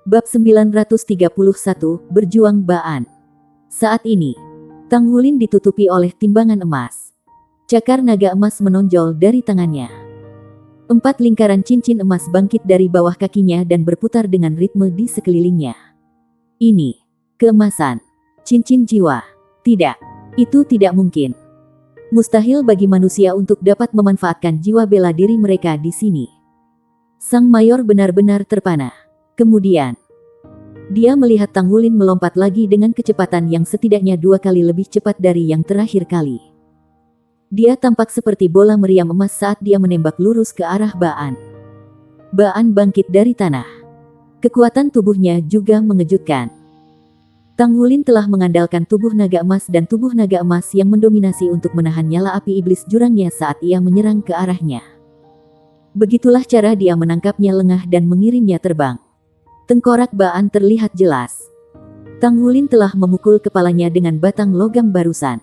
Bab 931, Berjuang Baan. Saat ini, Tang Wulin ditutupi oleh timbangan emas. Cakar naga emas menonjol dari tangannya. 4 lingkaran cincin emas bangkit dari bawah kakinya dan berputar dengan ritme di sekelilingnya. Ini, keemasan, cincin jiwa. Tidak, itu tidak mungkin. Mustahil bagi manusia untuk dapat memanfaatkan jiwa bela diri mereka di sini. Sang mayor benar-benar terpana. Kemudian, dia melihat Tang Wulin melompat lagi dengan kecepatan yang setidaknya 2 kali lebih cepat dari yang terakhir kali. Dia tampak seperti bola meriam emas saat dia menembak lurus ke arah Baan. Baan bangkit dari tanah. Kekuatan tubuhnya juga mengejutkan. Tang Wulin telah mengandalkan tubuh naga emas dan tubuh naga emas yang mendominasi untuk menahan nyala api iblis jurangnya saat ia menyerang ke arahnya. Begitulah cara dia menangkapnya lengah dan mengirimnya terbang. Tengkorak Baan terlihat jelas. Tang Wulin telah memukul kepalanya dengan batang logam barusan.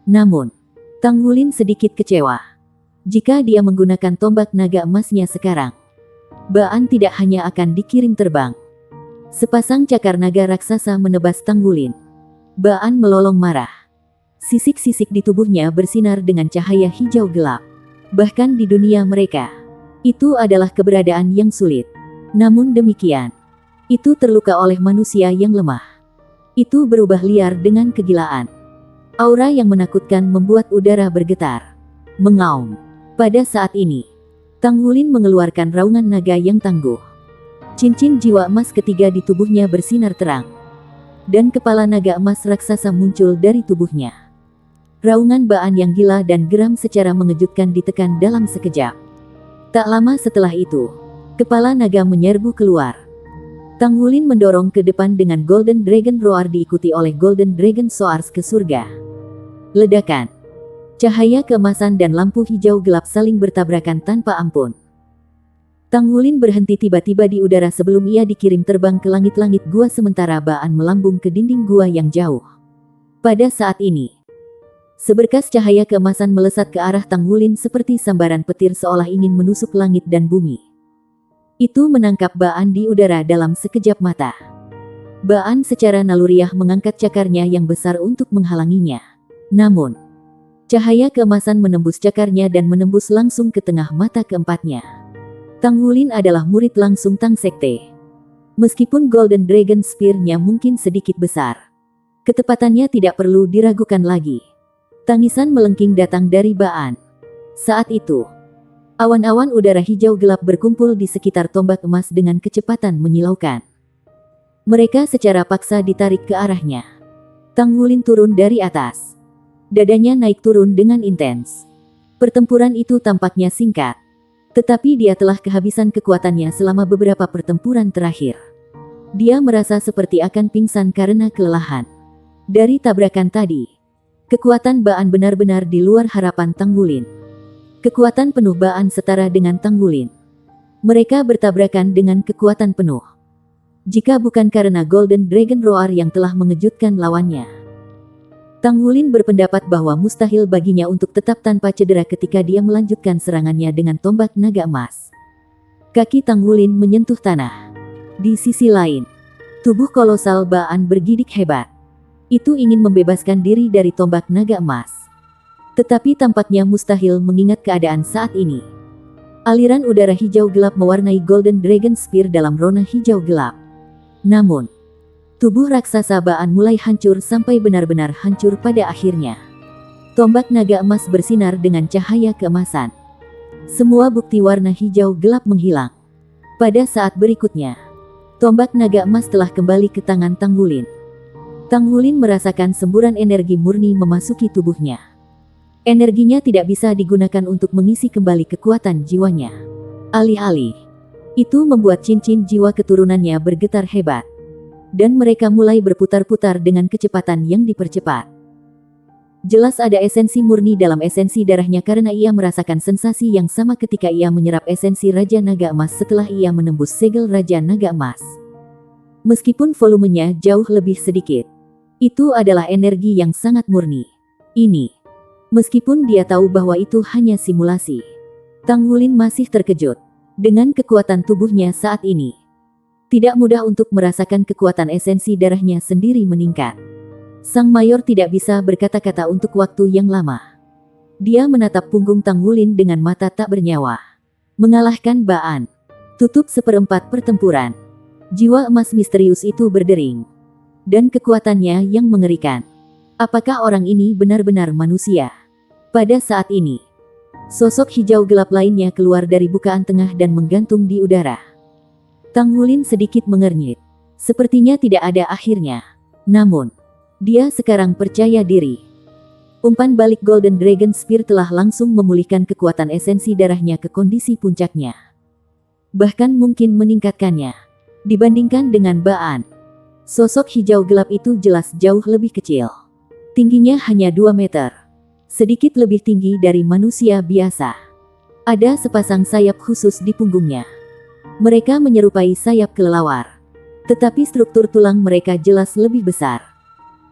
Namun, Tang Wulin sedikit kecewa. Jika dia menggunakan tombak naga emasnya sekarang, Baan tidak hanya akan dikirim terbang. Sepasang cakar naga raksasa menebas Tang Wulin. Baan melolong marah. Sisik-sisik di tubuhnya bersinar dengan cahaya hijau gelap. Bahkan di dunia mereka, itu adalah keberadaan yang sulit. Namun demikian, itu terluka oleh manusia yang lemah. Itu berubah liar dengan kegilaan. Aura yang menakutkan membuat udara bergetar. Mengaum. Pada saat ini, Tang Wulin mengeluarkan raungan naga yang tangguh. Cincin jiwa emas ketiga di tubuhnya bersinar terang. Dan kepala naga emas raksasa muncul dari tubuhnya. Raungan Baan yang gila dan geram secara mengejutkan ditekan dalam sekejap. Tak lama setelah itu, kepala naga menyerbu keluar. Tang Wulin mendorong ke depan dengan Golden Dragon Roar diikuti oleh Golden Dragon Soars ke surga. Ledakan. Cahaya keemasan dan lampu hijau gelap saling bertabrakan tanpa ampun. Tang Wulin berhenti tiba-tiba di udara sebelum ia dikirim terbang ke langit-langit gua sementara Baan melambung ke dinding gua yang jauh. Pada saat ini, seberkas cahaya keemasan melesat ke arah Tang Wulin seperti sambaran petir seolah ingin menusuk langit dan bumi. Itu menangkap Baan di udara dalam sekejap mata. Baan secara naluriah mengangkat cakarnya yang besar untuk menghalanginya. Namun, cahaya keemasan menembus cakarnya dan menembus langsung ke tengah mata keempatnya. Tang Wulin adalah murid langsung Tang Sekte. Meskipun Golden Dragon Spear-nya mungkin sedikit besar, ketepatannya tidak perlu diragukan lagi. Tangisan melengking datang dari Baan. Saat itu, awan-awan udara hijau gelap berkumpul di sekitar tombak emas dengan kecepatan menyilaukan. Mereka secara paksa ditarik ke arahnya. Tang Wulin turun dari atas. Dadanya naik turun dengan intens. Pertempuran itu tampaknya singkat. Tetapi dia telah kehabisan kekuatannya selama beberapa pertempuran terakhir. Dia merasa seperti akan pingsan karena kelelahan. Dari tabrakan tadi, kekuatan Baan benar-benar di luar harapan Tang Wulin. Kekuatan penuh Baan setara dengan Tang Wulin. Mereka bertabrakan dengan kekuatan penuh. Jika bukan karena Golden Dragon Roar yang telah mengejutkan lawannya, Tang Wulin berpendapat bahwa mustahil baginya untuk tetap tanpa cedera ketika dia melanjutkan serangannya dengan tombak naga emas. Kaki Tang Wulin menyentuh tanah. Di sisi lain, tubuh kolosal Baan bergidik hebat. Itu ingin membebaskan diri dari tombak naga emas. Tetapi tampaknya mustahil mengingat keadaan saat ini. Aliran udara hijau gelap mewarnai Golden Dragon Spear dalam rona hijau gelap. Namun, tubuh raksasa Baan mulai hancur sampai benar-benar hancur pada akhirnya. Tombak naga emas bersinar dengan cahaya keemasan. Semua bukti warna hijau gelap menghilang. Pada saat berikutnya, tombak naga emas telah kembali ke tangan Tang Wulin. Tang Wulin merasakan semburan energi murni memasuki tubuhnya. Energinya tidak bisa digunakan untuk mengisi kembali kekuatan jiwanya. Alih-alih, itu membuat cincin jiwa keturunannya bergetar hebat. Dan mereka mulai berputar-putar dengan kecepatan yang dipercepat. Jelas ada esensi murni dalam esensi darahnya karena ia merasakan sensasi yang sama ketika ia menyerap esensi Raja Naga Emas setelah ia menembus segel Raja Naga Emas. Meskipun volumenya jauh lebih sedikit, itu adalah energi yang sangat murni. Ini, meskipun dia tahu bahwa itu hanya simulasi, Tang Wulin masih terkejut dengan kekuatan tubuhnya saat ini. Tidak mudah untuk merasakan kekuatan esensi darahnya sendiri meningkat. Sang mayor tidak bisa berkata-kata untuk waktu yang lama. Dia menatap punggung Tang Wulin dengan mata tak bernyawa. Mengalahkan Baan. Tutup seperempat pertempuran. Jiwa emas misterius itu berdering. Dan kekuatannya yang mengerikan. Apakah orang ini benar-benar manusia? Pada saat ini, sosok hijau gelap lainnya keluar dari bukaan tengah dan menggantung di udara. Tang Wulin sedikit mengernyit. Sepertinya tidak ada akhirnya. Namun, dia sekarang percaya diri. Umpan balik Golden Dragon Spear telah langsung memulihkan kekuatan esensi darahnya ke kondisi puncaknya. Bahkan mungkin meningkatkannya. Dibandingkan dengan Baan, sosok hijau gelap itu jelas jauh lebih kecil. Tingginya hanya 2 meter. Sedikit lebih tinggi dari manusia biasa. Ada sepasang sayap khusus di punggungnya. Mereka menyerupai sayap kelelawar. Tetapi struktur tulang mereka jelas lebih besar.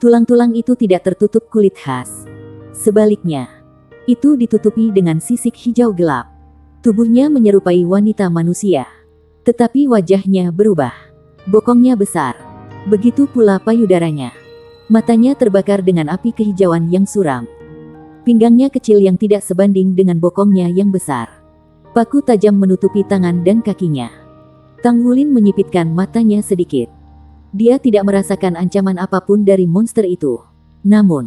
Tulang-tulang itu tidak tertutup kulit khas. Sebaliknya, itu ditutupi dengan sisik hijau gelap. Tubuhnya menyerupai wanita manusia. Tetapi wajahnya berubah. Bokongnya besar. Begitu pula payudaranya. Matanya terbakar dengan api kehijauan yang suram. Pinggangnya kecil yang tidak sebanding dengan bokongnya yang besar. Paku tajam menutupi tangan dan kakinya. Tang Wulin menyipitkan matanya sedikit. Dia tidak merasakan ancaman apapun dari monster itu. Namun,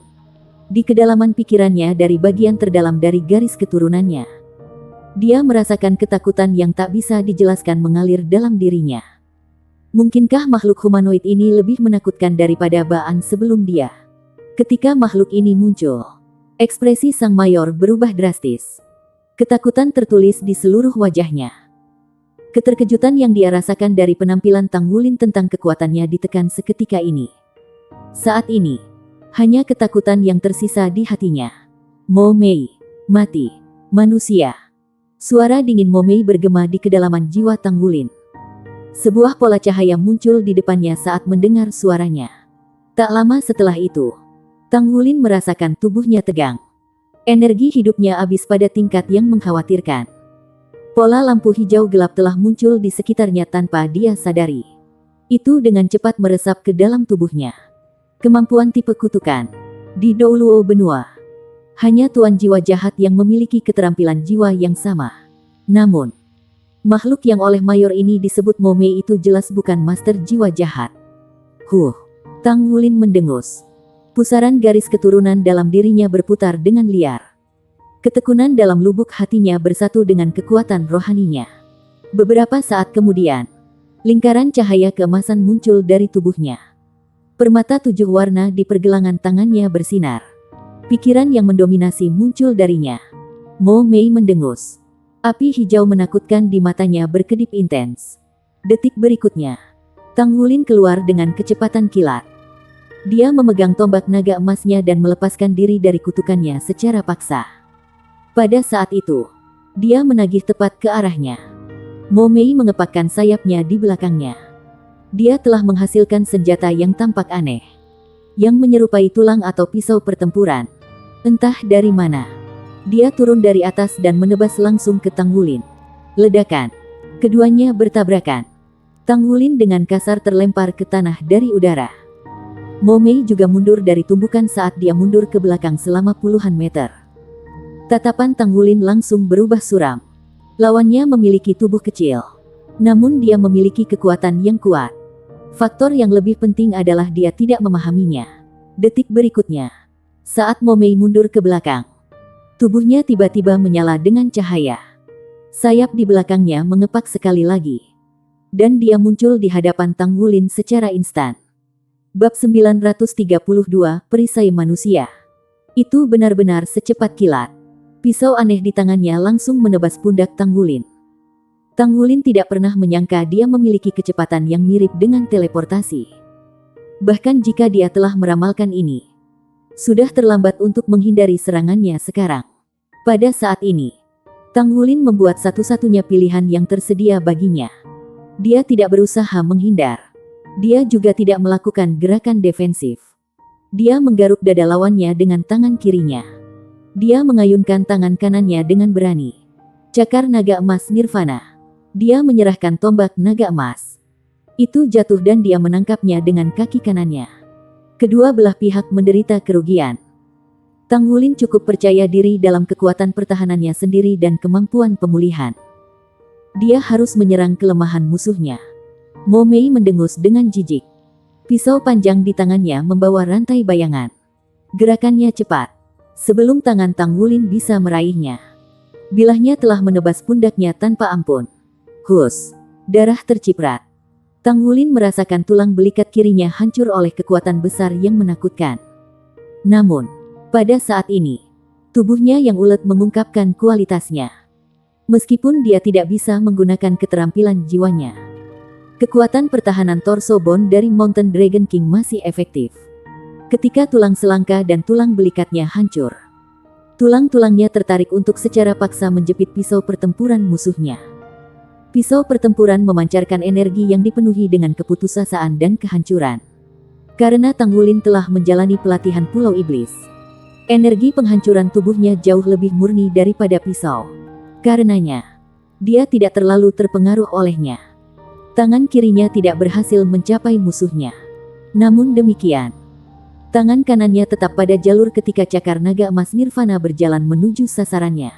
di kedalaman pikirannya dari bagian terdalam dari garis keturunannya, dia merasakan ketakutan yang tak bisa dijelaskan mengalir dalam dirinya. Mungkinkah makhluk humanoid ini lebih menakutkan daripada Baan sebelum dia? Ketika makhluk ini muncul, ekspresi sang mayor berubah drastis. Ketakutan tertulis di seluruh wajahnya. Keterkejutan yang dia rasakan dari penampilan Tang Wulin tentang kekuatannya ditekan seketika ini. Saat ini, hanya ketakutan yang tersisa di hatinya. Mo Mei, mati, manusia. Suara dingin Mo Mei bergema di kedalaman jiwa Tang Wulin. Sebuah pola cahaya muncul di depannya saat mendengar suaranya. Tak lama setelah itu, Tang Wulin merasakan tubuhnya tegang. Energi hidupnya habis pada tingkat yang mengkhawatirkan. Pola lampu hijau gelap telah muncul di sekitarnya tanpa dia sadari. Itu dengan cepat meresap ke dalam tubuhnya. Kemampuan tipe kutukan. Di Douluo Benua, hanya tuan jiwa jahat yang memiliki keterampilan jiwa yang sama. Namun, makhluk yang oleh mayor ini disebut Mo Mei itu jelas bukan master jiwa jahat. Tang Wulin mendengus. Pusaran garis keturunan dalam dirinya berputar dengan liar. Ketekunan dalam lubuk hatinya bersatu dengan kekuatan rohaninya. Beberapa saat kemudian, lingkaran cahaya keemasan muncul dari tubuhnya. Permata 7 warna di pergelangan tangannya bersinar. Pikiran yang mendominasi muncul darinya. Mo Mei mendengus. Api hijau menakutkan di matanya berkedip intens. Detik berikutnya, Tang Wulin keluar dengan kecepatan kilat. Dia memegang tombak naga emasnya dan melepaskan diri dari kutukannya secara paksa. Pada saat itu, dia menagih tepat ke arahnya. Mo Mei mengepakkan sayapnya di belakangnya. Dia telah menghasilkan senjata yang tampak aneh, yang menyerupai tulang atau pisau pertempuran. Entah dari mana, dia turun dari atas dan menebas langsung ke Tang Wulin. Ledakan. Keduanya bertabrakan. Tang Wulin dengan kasar terlempar ke tanah dari udara. Mo Mei juga mundur dari tumbukan saat dia mundur ke belakang selama puluhan meter. Tatapan Tang Wulin langsung berubah suram. Lawannya memiliki tubuh kecil, namun dia memiliki kekuatan yang kuat. Faktor yang lebih penting adalah dia tidak memahaminya. Detik berikutnya, saat Mo Mei mundur ke belakang, tubuhnya tiba-tiba menyala dengan cahaya. Sayap di belakangnya mengepak sekali lagi. Dan dia muncul di hadapan Tang Wulin secara instan. Bab 932, Perisai Manusia. Itu benar-benar secepat kilat. Pisau aneh di tangannya langsung menebas pundak Tang Wulin. Tang Wulin tidak pernah menyangka dia memiliki kecepatan yang mirip dengan teleportasi. Bahkan jika dia telah meramalkan ini, sudah terlambat untuk menghindari serangannya sekarang. Pada saat ini, Tang Wulin membuat satu-satunya pilihan yang tersedia baginya. Dia tidak berusaha menghindar. Dia juga tidak melakukan gerakan defensif. Dia menggaruk dada lawannya dengan tangan kirinya. Dia mengayunkan tangan kanannya dengan berani. Cakar naga emas nirvana. Dia menyerahkan tombak naga emas. Itu jatuh dan dia menangkapnya dengan kaki kanannya. Kedua belah pihak menderita kerugian. Tang Wulin cukup percaya diri dalam kekuatan pertahanannya sendiri dan kemampuan pemulihan. Dia harus menyerang kelemahan musuhnya. Mo Mei mendengus dengan jijik. Pisau panjang di tangannya membawa rantai bayangan. Gerakannya cepat. Sebelum tangan Tang Wulin bisa meraihnya, bilahnya telah menebas pundaknya tanpa ampun. Hus! Darah terciprat. Tang Wulin merasakan tulang belikat kirinya hancur oleh kekuatan besar yang menakutkan. Namun, pada saat ini, tubuhnya yang ulet mengungkapkan kualitasnya. Meskipun dia tidak bisa menggunakan keterampilan jiwanya, kekuatan pertahanan torso bone dari Mountain Dragon King masih efektif. Ketika tulang selangka dan tulang belikatnya hancur, tulang-tulangnya tertarik untuk secara paksa menjepit pisau pertempuran musuhnya. Pisau pertempuran memancarkan energi yang dipenuhi dengan keputusasaan dan kehancuran. Karena Tang Wulin telah menjalani pelatihan Pulau Iblis, energi penghancuran tubuhnya jauh lebih murni daripada pisau. Karenanya, dia tidak terlalu terpengaruh olehnya. Tangan kirinya tidak berhasil mencapai musuhnya. Namun demikian, tangan kanannya tetap pada jalur ketika cakar naga emas Nirvana berjalan menuju sasarannya.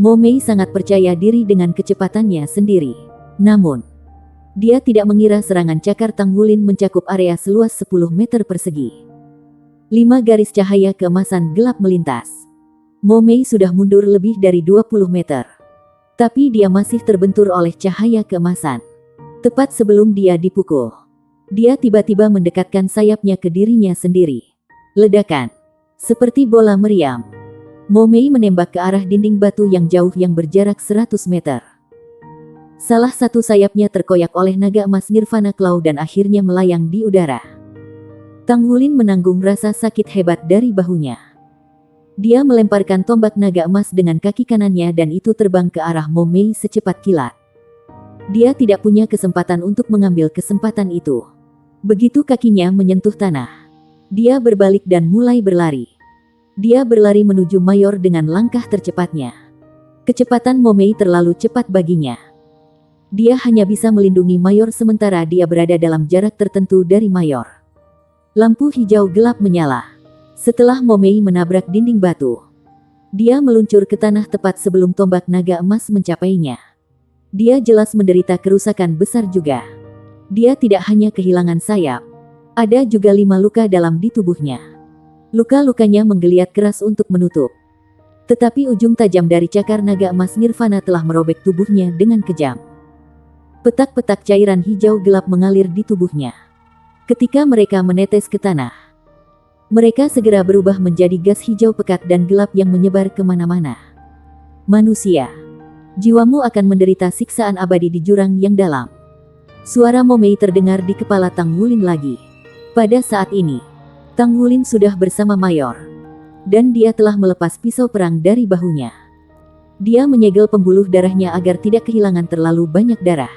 Mo Mei sangat percaya diri dengan kecepatannya sendiri. Namun, dia tidak mengira serangan cakar Tang Wulin mencakup area seluas 10 meter persegi. 5 garis cahaya keemasan gelap melintas. Mo Mei sudah mundur lebih dari 20 meter. Tapi dia masih terbentur oleh cahaya keemasan. Tepat sebelum dia dipukul, dia tiba-tiba mendekatkan sayapnya ke dirinya sendiri. Ledakan. Seperti bola meriam, Mo Mei menembak ke arah dinding batu yang jauh yang berjarak 100 meter. Salah satu sayapnya terkoyak oleh naga emas Nirvana Claw dan akhirnya melayang di udara. Tang Wulin menanggung rasa sakit hebat dari bahunya. Dia melemparkan tombak naga emas dengan kaki kanannya dan itu terbang ke arah Mo Mei secepat kilat. Dia tidak punya kesempatan untuk mengambil kesempatan itu. Begitu kakinya menyentuh tanah, dia berbalik dan mulai berlari. Dia berlari menuju Mayor dengan langkah tercepatnya. Kecepatan Mo Mei terlalu cepat baginya. Dia hanya bisa melindungi Mayor sementara dia berada dalam jarak tertentu dari Mayor. Lampu hijau gelap menyala. Setelah Mo Mei menabrak dinding batu, dia meluncur ke tanah tepat sebelum tombak naga emas mencapainya. Dia jelas menderita kerusakan besar juga. Dia tidak hanya kehilangan sayap, ada juga 5 luka dalam di tubuhnya. Luka-lukanya menggeliat keras untuk menutup. Tetapi ujung tajam dari cakar naga emas Nirvana telah merobek tubuhnya dengan kejam. Petak-petak cairan hijau gelap mengalir di tubuhnya. Ketika mereka menetes ke tanah, mereka segera berubah menjadi gas hijau pekat dan gelap yang menyebar kemana-mana. Manusia, jiwamu akan menderita siksaan abadi di jurang yang dalam. Suara Mo Mei terdengar di kepala Tang Wulin lagi. Pada saat ini, Tang Wulin sudah bersama Mayor, dan dia telah melepas pisau perang dari bahunya. Dia menyegel pembuluh darahnya agar tidak kehilangan terlalu banyak darah.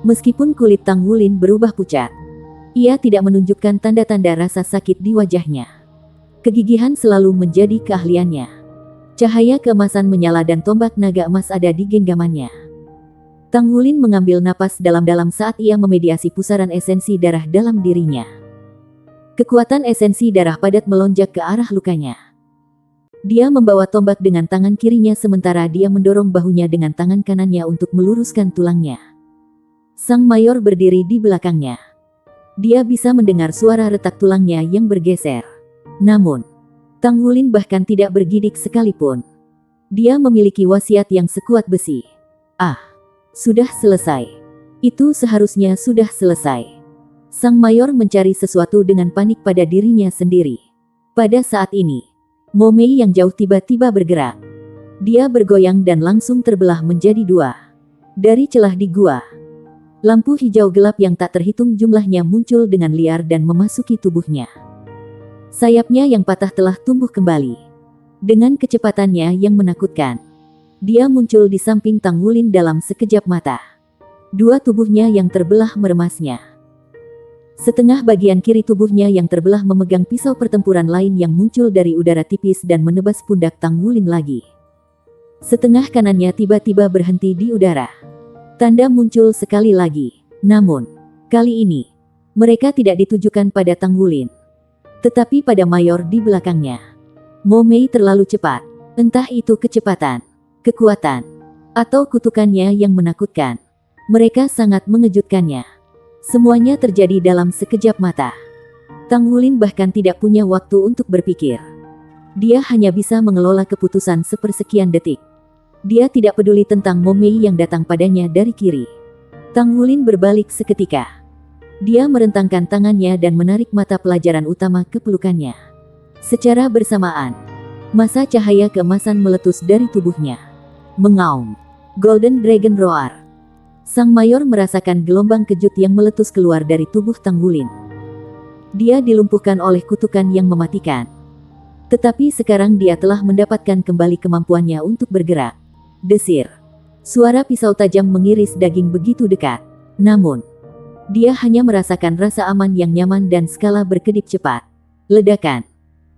Meskipun kulit Tang Wulin berubah pucat, ia tidak menunjukkan tanda-tanda rasa sakit di wajahnya. Kegigihan selalu menjadi keahliannya. Cahaya keemasan menyala dan tombak naga emas ada di genggamannya. Tang Wulin mengambil napas dalam-dalam saat ia memediasi pusaran esensi darah dalam dirinya. Kekuatan esensi darah padat melonjak ke arah lukanya. Dia membawa tombak dengan tangan kirinya sementara dia mendorong bahunya dengan tangan kanannya untuk meluruskan tulangnya. Sang Mayor berdiri di belakangnya. Dia bisa mendengar suara retak tulangnya yang bergeser. Namun, Tang Wulin bahkan tidak bergidik sekalipun. Dia memiliki wasiat yang sekuat besi. Ah, sudah selesai. Itu seharusnya sudah selesai. Sang Mayor mencari sesuatu dengan panik pada dirinya sendiri. Pada saat ini, Mo Mei yang jauh tiba-tiba bergerak. Dia bergoyang dan langsung terbelah menjadi 2. Dari celah di gua, lampu hijau gelap yang tak terhitung jumlahnya muncul dengan liar dan memasuki tubuhnya. Sayapnya yang patah telah tumbuh kembali. Dengan kecepatannya yang menakutkan, dia muncul di samping Tang Wulin dalam sekejap mata. 2 tubuhnya yang terbelah meremasnya. Setengah bagian kiri tubuhnya yang terbelah memegang pisau pertempuran lain yang muncul dari udara tipis dan menebas pundak Tang Wulin lagi. Setengah kanannya tiba-tiba berhenti di udara. Tanda muncul sekali lagi. Namun, Kali ini, mereka tidak ditujukan pada Tang Wulin, tetapi pada mayor di belakangnya. Mo Mei terlalu cepat, entah itu kecepatan, kekuatan, atau kutukannya yang menakutkan. Mereka sangat mengejutkannya. Semuanya terjadi dalam sekejap mata. Tang Wulin bahkan tidak punya waktu untuk berpikir. Dia hanya bisa mengelola keputusan sepersekian detik. Dia tidak peduli tentang Mo Mei yang datang padanya dari kiri. Tang Wulin berbalik seketika. Dia merentangkan tangannya dan menarik mata pelajaran utama ke pelukannya. Secara bersamaan, masa cahaya keemasan meletus dari tubuhnya. Mengaum. Golden Dragon Roar. Sang mayor merasakan gelombang kejut yang meletus keluar dari tubuh Tang Wulin. Dia dilumpuhkan oleh kutukan yang mematikan. Tetapi sekarang dia telah mendapatkan kembali kemampuannya untuk bergerak. Desir. Suara pisau tajam mengiris daging begitu dekat. Namun, dia hanya merasakan rasa aman yang nyaman dan skala berkedip cepat. Ledakan.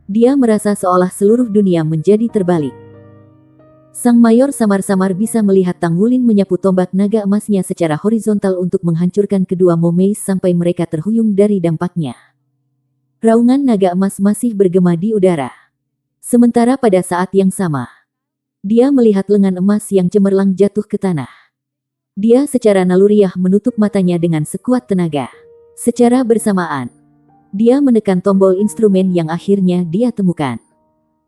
Dia merasa seolah seluruh dunia menjadi terbalik. Sang mayor samar-samar bisa melihat Tang Wulin menyapu tombak naga emasnya secara horizontal untuk menghancurkan kedua Mo Mei sampai mereka terhuyung dari dampaknya. Raungan naga emas masih bergema di udara. Sementara pada saat yang sama, dia melihat lengan emas yang cemerlang jatuh ke tanah. Dia secara naluriah menutup matanya dengan sekuat tenaga. Secara bersamaan, dia menekan tombol instrumen yang akhirnya dia temukan.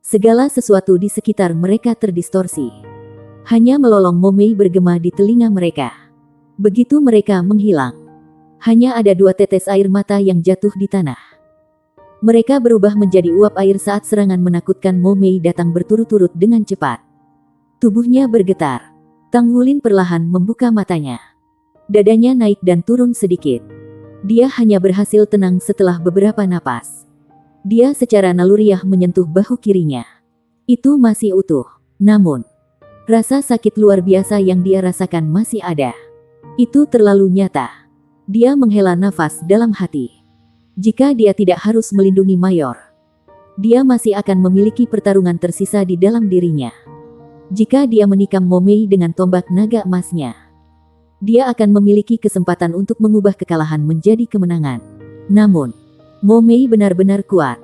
Segala sesuatu di sekitar mereka terdistorsi. Hanya melolong Mo Mei bergema di telinga mereka. Begitu mereka menghilang, hanya ada 2 tetes air mata yang jatuh di tanah. Mereka berubah menjadi uap air saat serangan menakutkan Mo Mei datang berturut-turut dengan cepat. Tubuhnya bergetar. Tang Wulin perlahan membuka matanya. Dadanya naik dan turun sedikit. Dia hanya berhasil tenang setelah beberapa napas. Dia secara naluriah menyentuh bahu kirinya. Itu masih utuh. Namun, rasa sakit luar biasa yang dia rasakan masih ada. Itu terlalu nyata. Dia menghela nafas dalam hati. Jika dia tidak harus melindungi mayor, dia masih akan memiliki pertarungan tersisa di dalam dirinya. Jika dia menikam Mo Mei dengan tombak naga emasnya, dia akan memiliki kesempatan untuk mengubah kekalahan menjadi kemenangan. Namun, Mo Mei benar-benar kuat.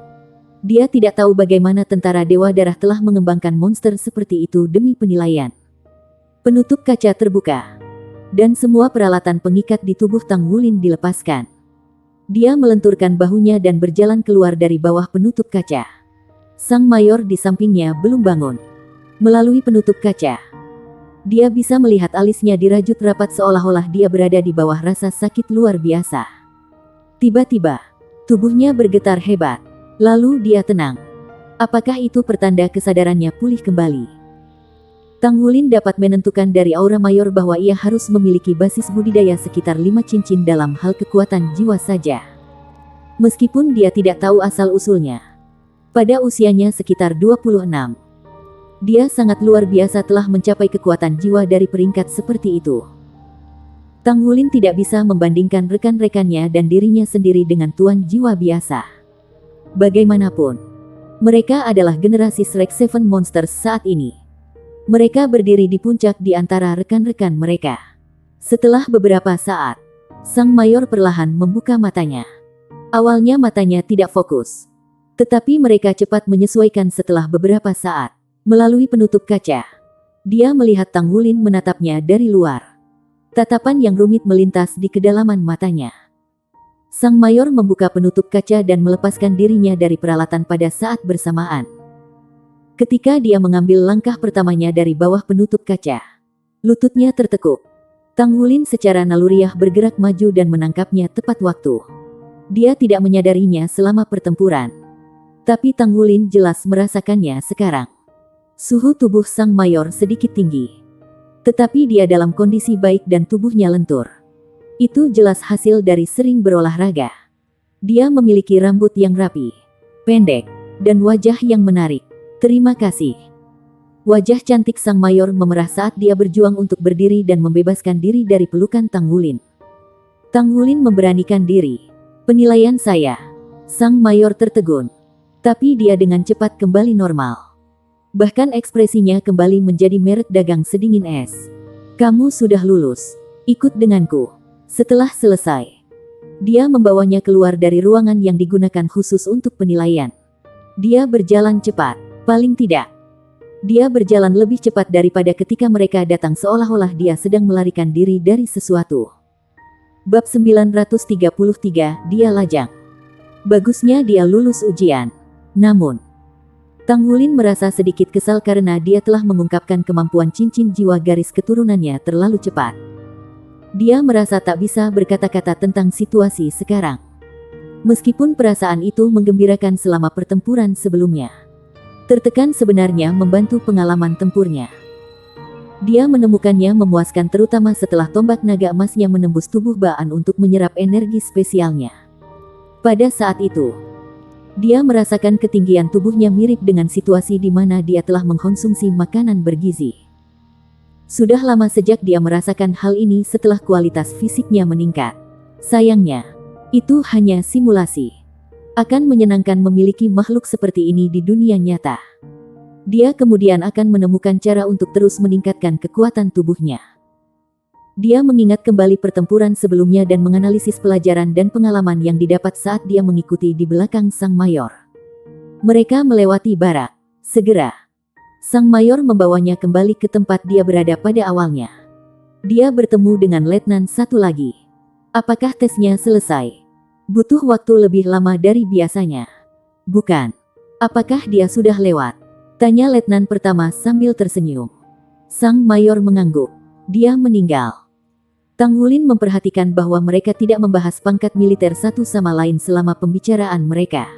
Dia tidak tahu bagaimana tentara Dewa Darah telah mengembangkan monster seperti itu demi penilaian. Penutup kaca terbuka, dan semua peralatan pengikat di tubuh Tang Wulin dilepaskan. Dia melenturkan bahunya dan berjalan keluar dari bawah penutup kaca. Sang mayor di sampingnya belum bangun. Melalui penutup kaca, dia bisa melihat alisnya dirajut rapat seolah-olah dia berada di bawah rasa sakit luar biasa. Tiba-tiba, tubuhnya bergetar hebat. Lalu dia tenang. Apakah itu pertanda kesadarannya pulih kembali? Tang Wulin dapat menentukan dari aura mayor bahwa ia harus memiliki basis budidaya sekitar 5 cincin dalam hal kekuatan jiwa saja. Meskipun dia tidak tahu asal-usulnya. Pada usianya sekitar 26, dia sangat luar biasa telah mencapai kekuatan jiwa dari peringkat seperti itu. Tang Wulin tidak bisa membandingkan rekan-rekannya dan dirinya sendiri dengan tuan jiwa biasa. Bagaimanapun, mereka adalah generasi Shrek Seven Monsters saat ini. Mereka berdiri di puncak di antara rekan-rekan mereka. Setelah beberapa saat, sang mayor perlahan membuka matanya. Awalnya matanya tidak fokus, tetapi mereka cepat menyesuaikan setelah beberapa saat. Melalui penutup kaca, dia melihat Tang Wulin menatapnya dari luar. Tatapan yang rumit melintas di kedalaman matanya. Sang mayor membuka penutup kaca dan melepaskan dirinya dari peralatan pada saat bersamaan. Ketika dia mengambil langkah pertamanya dari bawah penutup kaca, lututnya tertekuk. Tang Wulin secara naluriah bergerak maju dan menangkapnya tepat waktu. Dia tidak menyadarinya selama pertempuran. Tapi Tang Wulin jelas merasakannya sekarang. Suhu tubuh sang mayor sedikit tinggi. Tetapi dia dalam kondisi baik dan tubuhnya lentur. Itu jelas hasil dari sering berolahraga. Dia memiliki rambut yang rapi, pendek, dan wajah yang menarik. Terima kasih. Wajah cantik sang mayor memerah saat dia berjuang untuk berdiri dan membebaskan diri dari pelukan Tang Wulin. Tang Wulin memberanikan diri. Penilaian saya. Sang mayor tertegun. Tapi dia dengan cepat kembali normal. Bahkan ekspresinya kembali menjadi merek dagang sedingin es. Kamu sudah lulus. Ikut denganku. Setelah selesai, Dia membawanya keluar dari ruangan yang digunakan khusus untuk penilaian. Dia berjalan cepat, paling tidak. Dia berjalan lebih cepat daripada ketika mereka datang, seolah-olah dia sedang melarikan diri dari sesuatu. Bab 933, dia lajang. Bagusnya dia lulus ujian. Namun, Tang Wulin merasa sedikit kesal karena dia telah mengungkapkan kemampuan cincin jiwa garis keturunannya terlalu cepat. Dia merasa tak bisa berkata-kata tentang situasi sekarang. Meskipun perasaan itu menggembirakan selama pertempuran sebelumnya, tertekan sebenarnya membantu pengalaman tempurnya. Dia menemukannya memuaskan, terutama setelah tombak naga emasnya menembus tubuh Baan untuk menyerap energi spesialnya. Pada saat itu, dia merasakan ketinggian tubuhnya mirip dengan situasi di mana dia telah mengkonsumsi makanan bergizi. Sudah lama sejak dia merasakan hal ini setelah kualitas fisiknya meningkat. Sayangnya, itu hanya simulasi. Akan menyenangkan memiliki makhluk seperti ini di dunia nyata. Dia kemudian akan menemukan cara untuk terus meningkatkan kekuatan tubuhnya. Dia mengingat kembali pertempuran sebelumnya dan menganalisis pelajaran dan pengalaman yang didapat saat dia mengikuti di belakang Sang Mayor. Mereka melewati barak. Segera, Sang Mayor membawanya kembali ke tempat dia berada pada awalnya. Dia bertemu dengan Letnan satu lagi. Apakah tesnya selesai? Butuh waktu lebih lama dari biasanya. Bukan. Apakah dia sudah lewat? Tanya Letnan pertama sambil tersenyum. Sang Mayor mengangguk. Dia meninggal. Tang Wulin memperhatikan bahwa mereka tidak membahas pangkat militer satu sama lain selama pembicaraan mereka.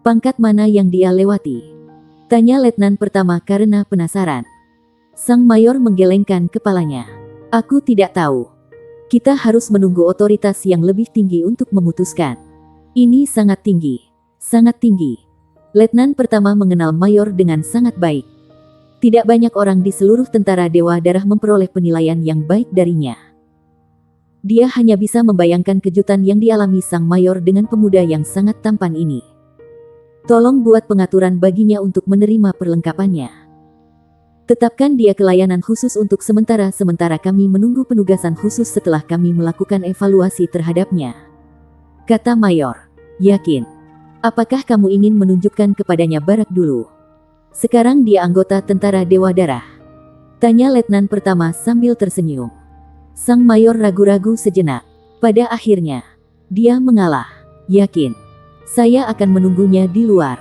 Pangkat mana yang dia lewati? Tanya Letnan pertama karena penasaran. Sang Mayor menggelengkan kepalanya. Aku tidak tahu. Kita harus menunggu otoritas yang lebih tinggi untuk memutuskan. Ini sangat tinggi. Sangat tinggi. Letnan pertama mengenal Mayor dengan sangat baik. Tidak banyak orang di seluruh tentara Dewa Darah memperoleh penilaian yang baik darinya. Dia hanya bisa membayangkan kejutan yang dialami Sang Mayor dengan pemuda yang sangat tampan ini. Tolong buat pengaturan baginya untuk menerima perlengkapannya. Tetapkan dia ke layanan khusus untuk sementara kami menunggu penugasan khusus setelah kami melakukan evaluasi terhadapnya. Kata Mayor. Yakin? Apakah kamu ingin menunjukkan kepadanya barak dulu? Sekarang dia anggota tentara Dewa Darah. Tanya Letnan pertama sambil tersenyum. Sang Mayor ragu-ragu sejenak. Pada akhirnya, dia mengalah. Yakin? Saya akan menunggunya di luar.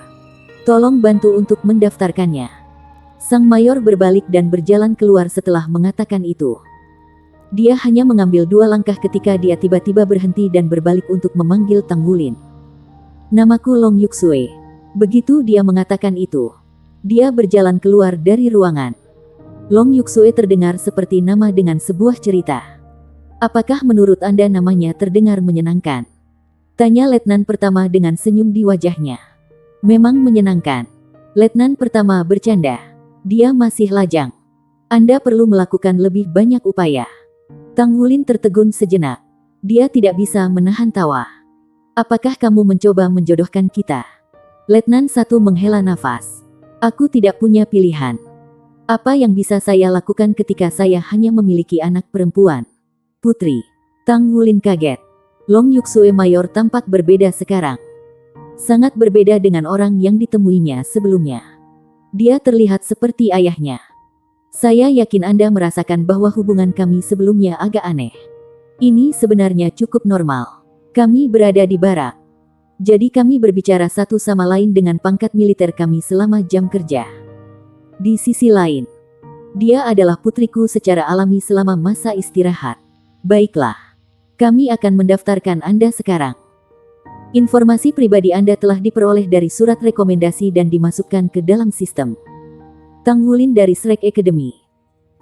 Tolong bantu untuk mendaftarkannya. Sang Mayor berbalik dan berjalan keluar setelah mengatakan itu. Dia hanya mengambil 2 langkah ketika dia tiba-tiba berhenti dan berbalik untuk memanggil Tang Wulin. Namaku Long Yuxue. Begitu dia mengatakan itu, dia berjalan keluar dari ruangan. Long Yuxue terdengar seperti nama dengan sebuah cerita. Apakah menurut Anda namanya terdengar menyenangkan? Tanya Letnan pertama dengan senyum di wajahnya. Memang menyenangkan. Letnan pertama bercanda. Dia masih lajang. Anda perlu melakukan lebih banyak upaya. Tang Wulin tertegun sejenak. Dia tidak bisa menahan tawa. Apakah kamu mencoba menjodohkan kita? Letnan satu menghela nafas. Aku tidak punya pilihan. Apa yang bisa saya lakukan ketika saya hanya memiliki anak perempuan? Putri. Tang Wulin kaget. Long Yuxue Mayor tampak berbeda sekarang. Sangat berbeda dengan orang yang ditemuinya sebelumnya. Dia terlihat seperti ayahnya. Saya yakin Anda merasakan bahwa hubungan kami sebelumnya agak aneh. Ini sebenarnya cukup normal. Kami berada di barak. Jadi kami berbicara satu sama lain dengan pangkat militer kami selama jam kerja. Di sisi lain, dia adalah putriku secara alami selama masa istirahat. Baiklah. Kami akan mendaftarkan Anda sekarang. Informasi pribadi Anda telah diperoleh dari surat rekomendasi dan dimasukkan ke dalam sistem. Tang Wulin dari Shrek Academy.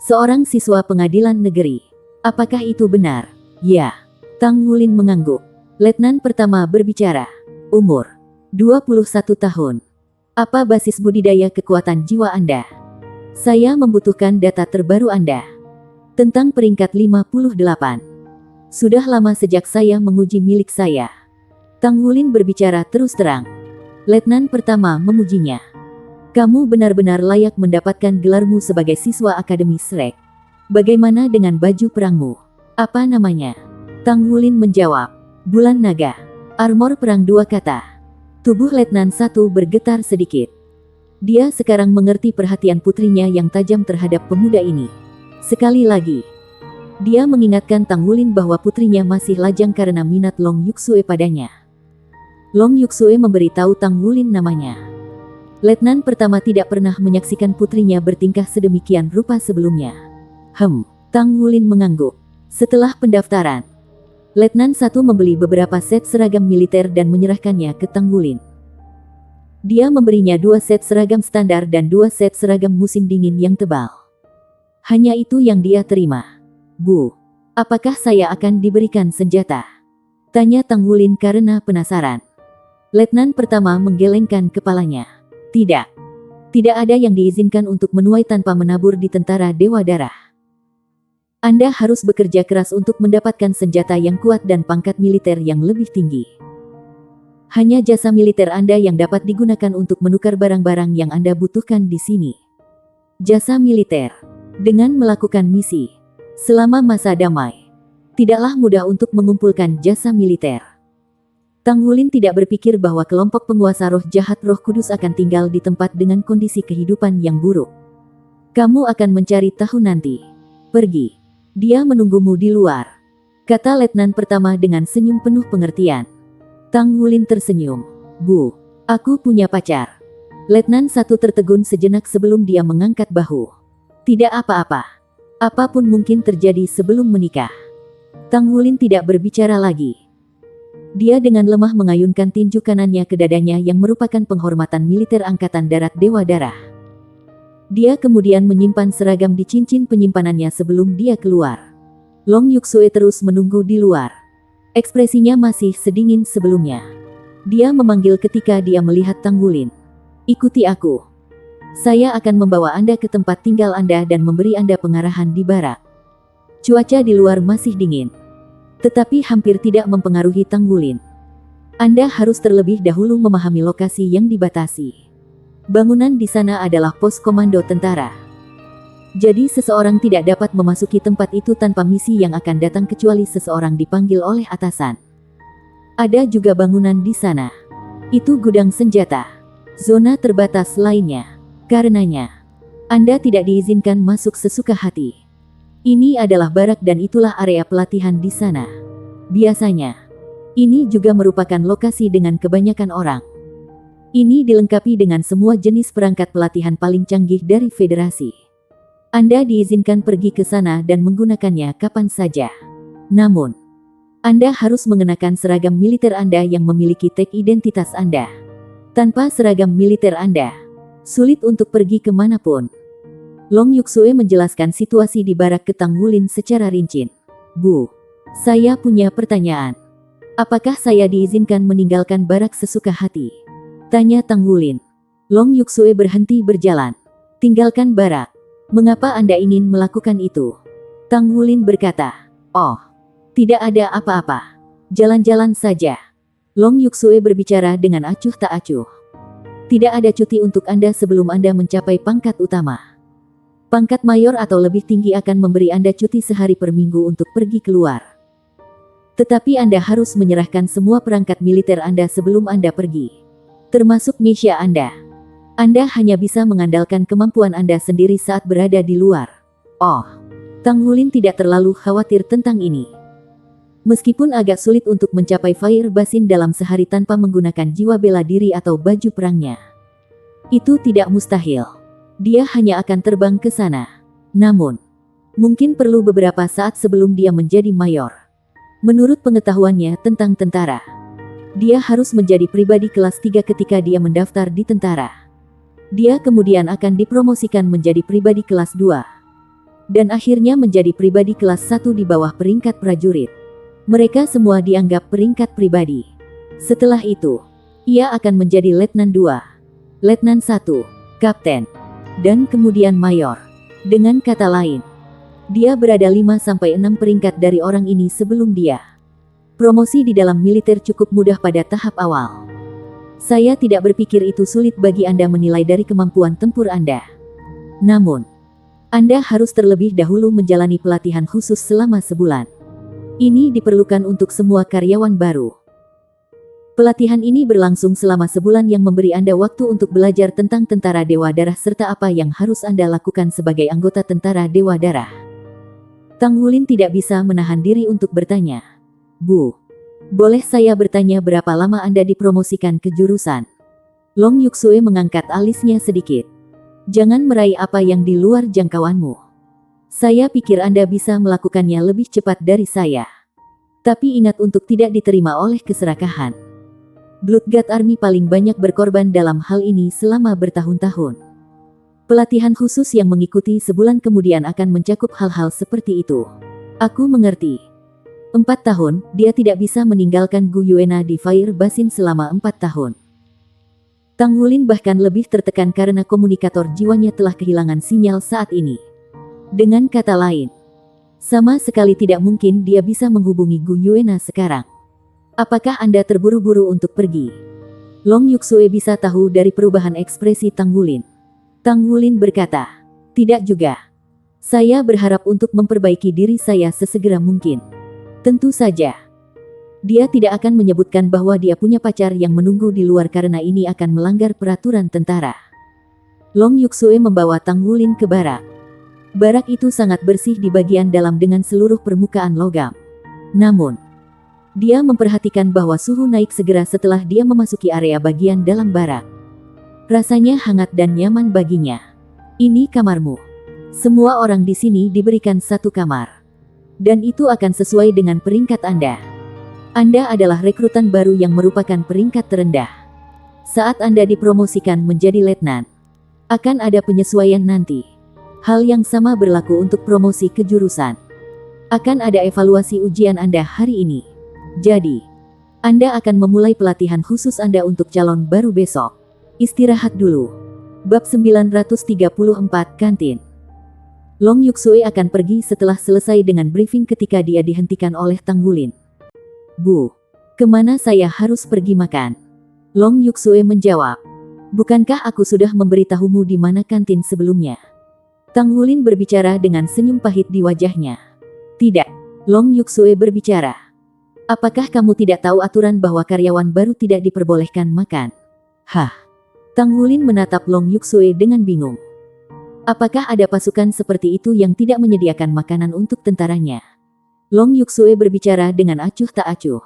Seorang siswa pengadilan negeri. Apakah itu benar? Ya. Tang Wulin mengangguk. Letnan pertama berbicara. Umur 21 tahun. Apa basis budidaya kekuatan jiwa Anda? Saya membutuhkan data terbaru Anda. Tentang peringkat 58. Sudah lama sejak saya menguji milik saya. Tang Wulin berbicara terus terang. Letnan pertama memujinya. Kamu benar-benar layak mendapatkan gelarmu sebagai siswa Akademi Shrek. Bagaimana dengan baju perangmu? Apa namanya? Tang Wulin menjawab. Bulan naga. Armor perang 2 kata. Tubuh Letnan 1 bergetar sedikit. Dia sekarang mengerti perhatian putrinya yang tajam terhadap pemuda ini. Sekali lagi, dia mengingatkan Tang Wulin bahwa putrinya masih lajang karena minat Long Yuksue padanya. Long Yuksue memberitahu Tang Wulin namanya. Letnan pertama tidak pernah menyaksikan putrinya bertingkah sedemikian rupa sebelumnya. Tang Wulin mengangguk. Setelah pendaftaran, Letnan 1 membeli beberapa set seragam militer dan menyerahkannya ke Tang Wulin. Dia memberinya 2 set seragam standar dan 2 set seragam musim dingin yang tebal. Hanya itu yang dia terima. Bu, apakah saya akan diberikan senjata? Tanya Tang Wulin karena penasaran. Letnan pertama menggelengkan kepalanya. Tidak. Tidak ada yang diizinkan untuk menuai tanpa menabur di tentara Dewa Darah. Anda harus bekerja keras untuk mendapatkan senjata yang kuat dan pangkat militer yang lebih tinggi. Hanya jasa militer Anda yang dapat digunakan untuk menukar barang-barang yang Anda butuhkan di sini. Jasa militer. Dengan melakukan misi selama masa damai, tidaklah mudah untuk mengumpulkan jasa militer. Tang Wulin tidak berpikir bahwa kelompok penguasa roh jahat Roh Kudus akan tinggal di tempat dengan kondisi kehidupan yang buruk. Kamu akan mencari tahu nanti. Pergi. Dia menunggumu di luar, kata Letnan pertama dengan senyum penuh pengertian. Tang Wulin tersenyum. Bu, aku punya pacar. Letnan 1 tertegun sejenak sebelum dia mengangkat bahu. Tidak apa-apa. Apapun mungkin terjadi sebelum menikah. Tang Wulin tidak berbicara lagi. Dia dengan lemah mengayunkan tinju kanannya ke dadanya yang merupakan penghormatan militer Angkatan Darat Dewa Darah. Dia kemudian menyimpan seragam di cincin penyimpanannya sebelum dia keluar. Long Yuksue terus menunggu di luar. Ekspresinya masih sedingin sebelumnya. Dia memanggil ketika dia melihat Tang Wulin. Ikuti aku. Saya akan membawa Anda ke tempat tinggal Anda dan memberi Anda pengarahan di barak. Cuaca di luar masih dingin, tetapi hampir tidak mempengaruhi Tang Wulin. Anda harus terlebih dahulu memahami lokasi yang dibatasi. Bangunan di sana adalah pos komando tentara. Jadi seseorang tidak dapat memasuki tempat itu tanpa misi yang akan datang kecuali seseorang dipanggil oleh atasan. Ada juga bangunan di sana. Itu gudang senjata. Zona terbatas lainnya. Karenanya, Anda tidak diizinkan masuk sesuka hati. Ini adalah barak dan itulah area pelatihan di sana. Biasanya, ini juga merupakan lokasi dengan kebanyakan orang. Ini dilengkapi dengan semua jenis perangkat pelatihan paling canggih dari federasi. Anda diizinkan pergi ke sana dan menggunakannya kapan saja. Namun, Anda harus mengenakan seragam militer Anda yang memiliki tag identitas Anda. Tanpa seragam militer Anda, sulit untuk pergi kemanapun. Long Yuksue menjelaskan situasi di barak ke Tang Wulin secara rinci. Bu, saya punya pertanyaan. Apakah saya diizinkan meninggalkan barak sesuka hati? Tanya Tang Wulin. Long Yuksue berhenti berjalan. Tinggalkan barak. Mengapa Anda ingin melakukan itu? Tang Wulin berkata. Oh, tidak ada apa-apa. Jalan-jalan saja. Long Yuksue berbicara dengan acuh tak acuh. Tidak ada cuti untuk Anda sebelum Anda mencapai pangkat utama. Pangkat mayor atau lebih tinggi akan memberi Anda cuti sehari per minggu untuk pergi keluar. Tetapi Anda harus menyerahkan semua perangkat militer Anda sebelum Anda pergi. Termasuk misya Anda. Anda hanya bisa mengandalkan kemampuan Anda sendiri saat berada di luar. Oh, Tang Wulin tidak terlalu khawatir tentang ini. Meskipun agak sulit untuk mencapai Fire Basin dalam sehari tanpa menggunakan jiwa bela diri atau baju perangnya. Itu tidak mustahil. Dia hanya akan terbang ke sana. Namun, mungkin perlu beberapa saat sebelum dia menjadi mayor. Menurut pengetahuannya tentang tentara, dia harus menjadi pribadi kelas 3 ketika dia mendaftar di tentara. Dia kemudian akan dipromosikan menjadi pribadi kelas 2. Dan akhirnya menjadi pribadi kelas 1 di bawah peringkat prajurit. Mereka semua dianggap peringkat pribadi. Setelah itu, ia akan menjadi Letnan 2, Letnan 1, Kapten, dan kemudian Mayor. Dengan kata lain, dia berada 5-6 peringkat dari orang ini sebelum dia. Promosi di dalam militer cukup mudah pada tahap awal. Saya tidak berpikir itu sulit bagi Anda menilai dari kemampuan tempur Anda. Namun, Anda harus terlebih dahulu menjalani pelatihan khusus selama sebulan. Ini diperlukan untuk semua karyawan baru. Pelatihan ini berlangsung selama sebulan yang memberi Anda waktu untuk belajar tentang tentara Dewa Darah serta apa yang harus Anda lakukan sebagai anggota tentara Dewa Darah. Tang Wulin tidak bisa menahan diri untuk bertanya. Bu, boleh saya bertanya berapa lama Anda dipromosikan ke jurusan? Long Yuksue mengangkat alisnya sedikit. Jangan meraih apa yang di luar jangkauanmu. Saya pikir Anda bisa melakukannya lebih cepat dari saya. Tapi ingat untuk tidak diterima oleh keserakahan. Bloodguard Army paling banyak berkorban dalam hal ini selama bertahun-tahun. Pelatihan khusus yang mengikuti sebulan kemudian akan mencakup hal-hal seperti itu. Aku mengerti. 4 tahun, dia tidak bisa meninggalkan Gu Yuena di Fire Basin selama 4 tahun. Tang Wulin bahkan lebih tertekan karena komunikator jiwanya telah kehilangan sinyal saat ini. Dengan kata lain, sama sekali tidak mungkin dia bisa menghubungi Gu Yuena sekarang. Apakah Anda terburu-buru untuk pergi? Long Yuksue bisa tahu dari perubahan ekspresi Tang Wulin. Tang Wulin berkata, tidak juga. Saya berharap untuk memperbaiki diri saya sesegera mungkin. Tentu saja. Dia tidak akan menyebutkan bahwa dia punya pacar yang menunggu di luar karena ini akan melanggar peraturan tentara. Long Yuksue membawa Tang Wulin ke barak. Barak itu sangat bersih di bagian dalam dengan seluruh permukaan logam. Namun, dia memperhatikan bahwa suhu naik segera setelah dia memasuki area bagian dalam barak. Rasanya hangat dan nyaman baginya. Ini kamarmu. Semua orang di sini diberikan satu kamar. Dan itu akan sesuai dengan peringkat Anda. Anda adalah rekrutan baru yang merupakan peringkat terendah. Saat Anda dipromosikan menjadi letnan, akan ada penyesuaian nanti. Hal yang sama berlaku untuk promosi ke jurusan. Akan ada evaluasi ujian Anda hari ini. Jadi, Anda akan memulai pelatihan khusus Anda untuk calon baru besok. Istirahat dulu. Bab 934 Kantin. Long Yuksue akan pergi setelah selesai dengan briefing ketika dia dihentikan oleh Tang Wulin. Bu, kemana saya harus pergi makan? Long Yuksue menjawab. Bukankah aku sudah memberitahumu di mana kantin sebelumnya? Tang Wulin berbicara dengan senyum pahit di wajahnya. Tidak, Long Yuksue berbicara. Apakah kamu tidak tahu aturan bahwa karyawan baru tidak diperbolehkan makan? Hah? Tang Wulin menatap Long Yuksue dengan bingung. Apakah ada pasukan seperti itu yang tidak menyediakan makanan untuk tentaranya? Long Yuksue berbicara dengan acuh tak acuh.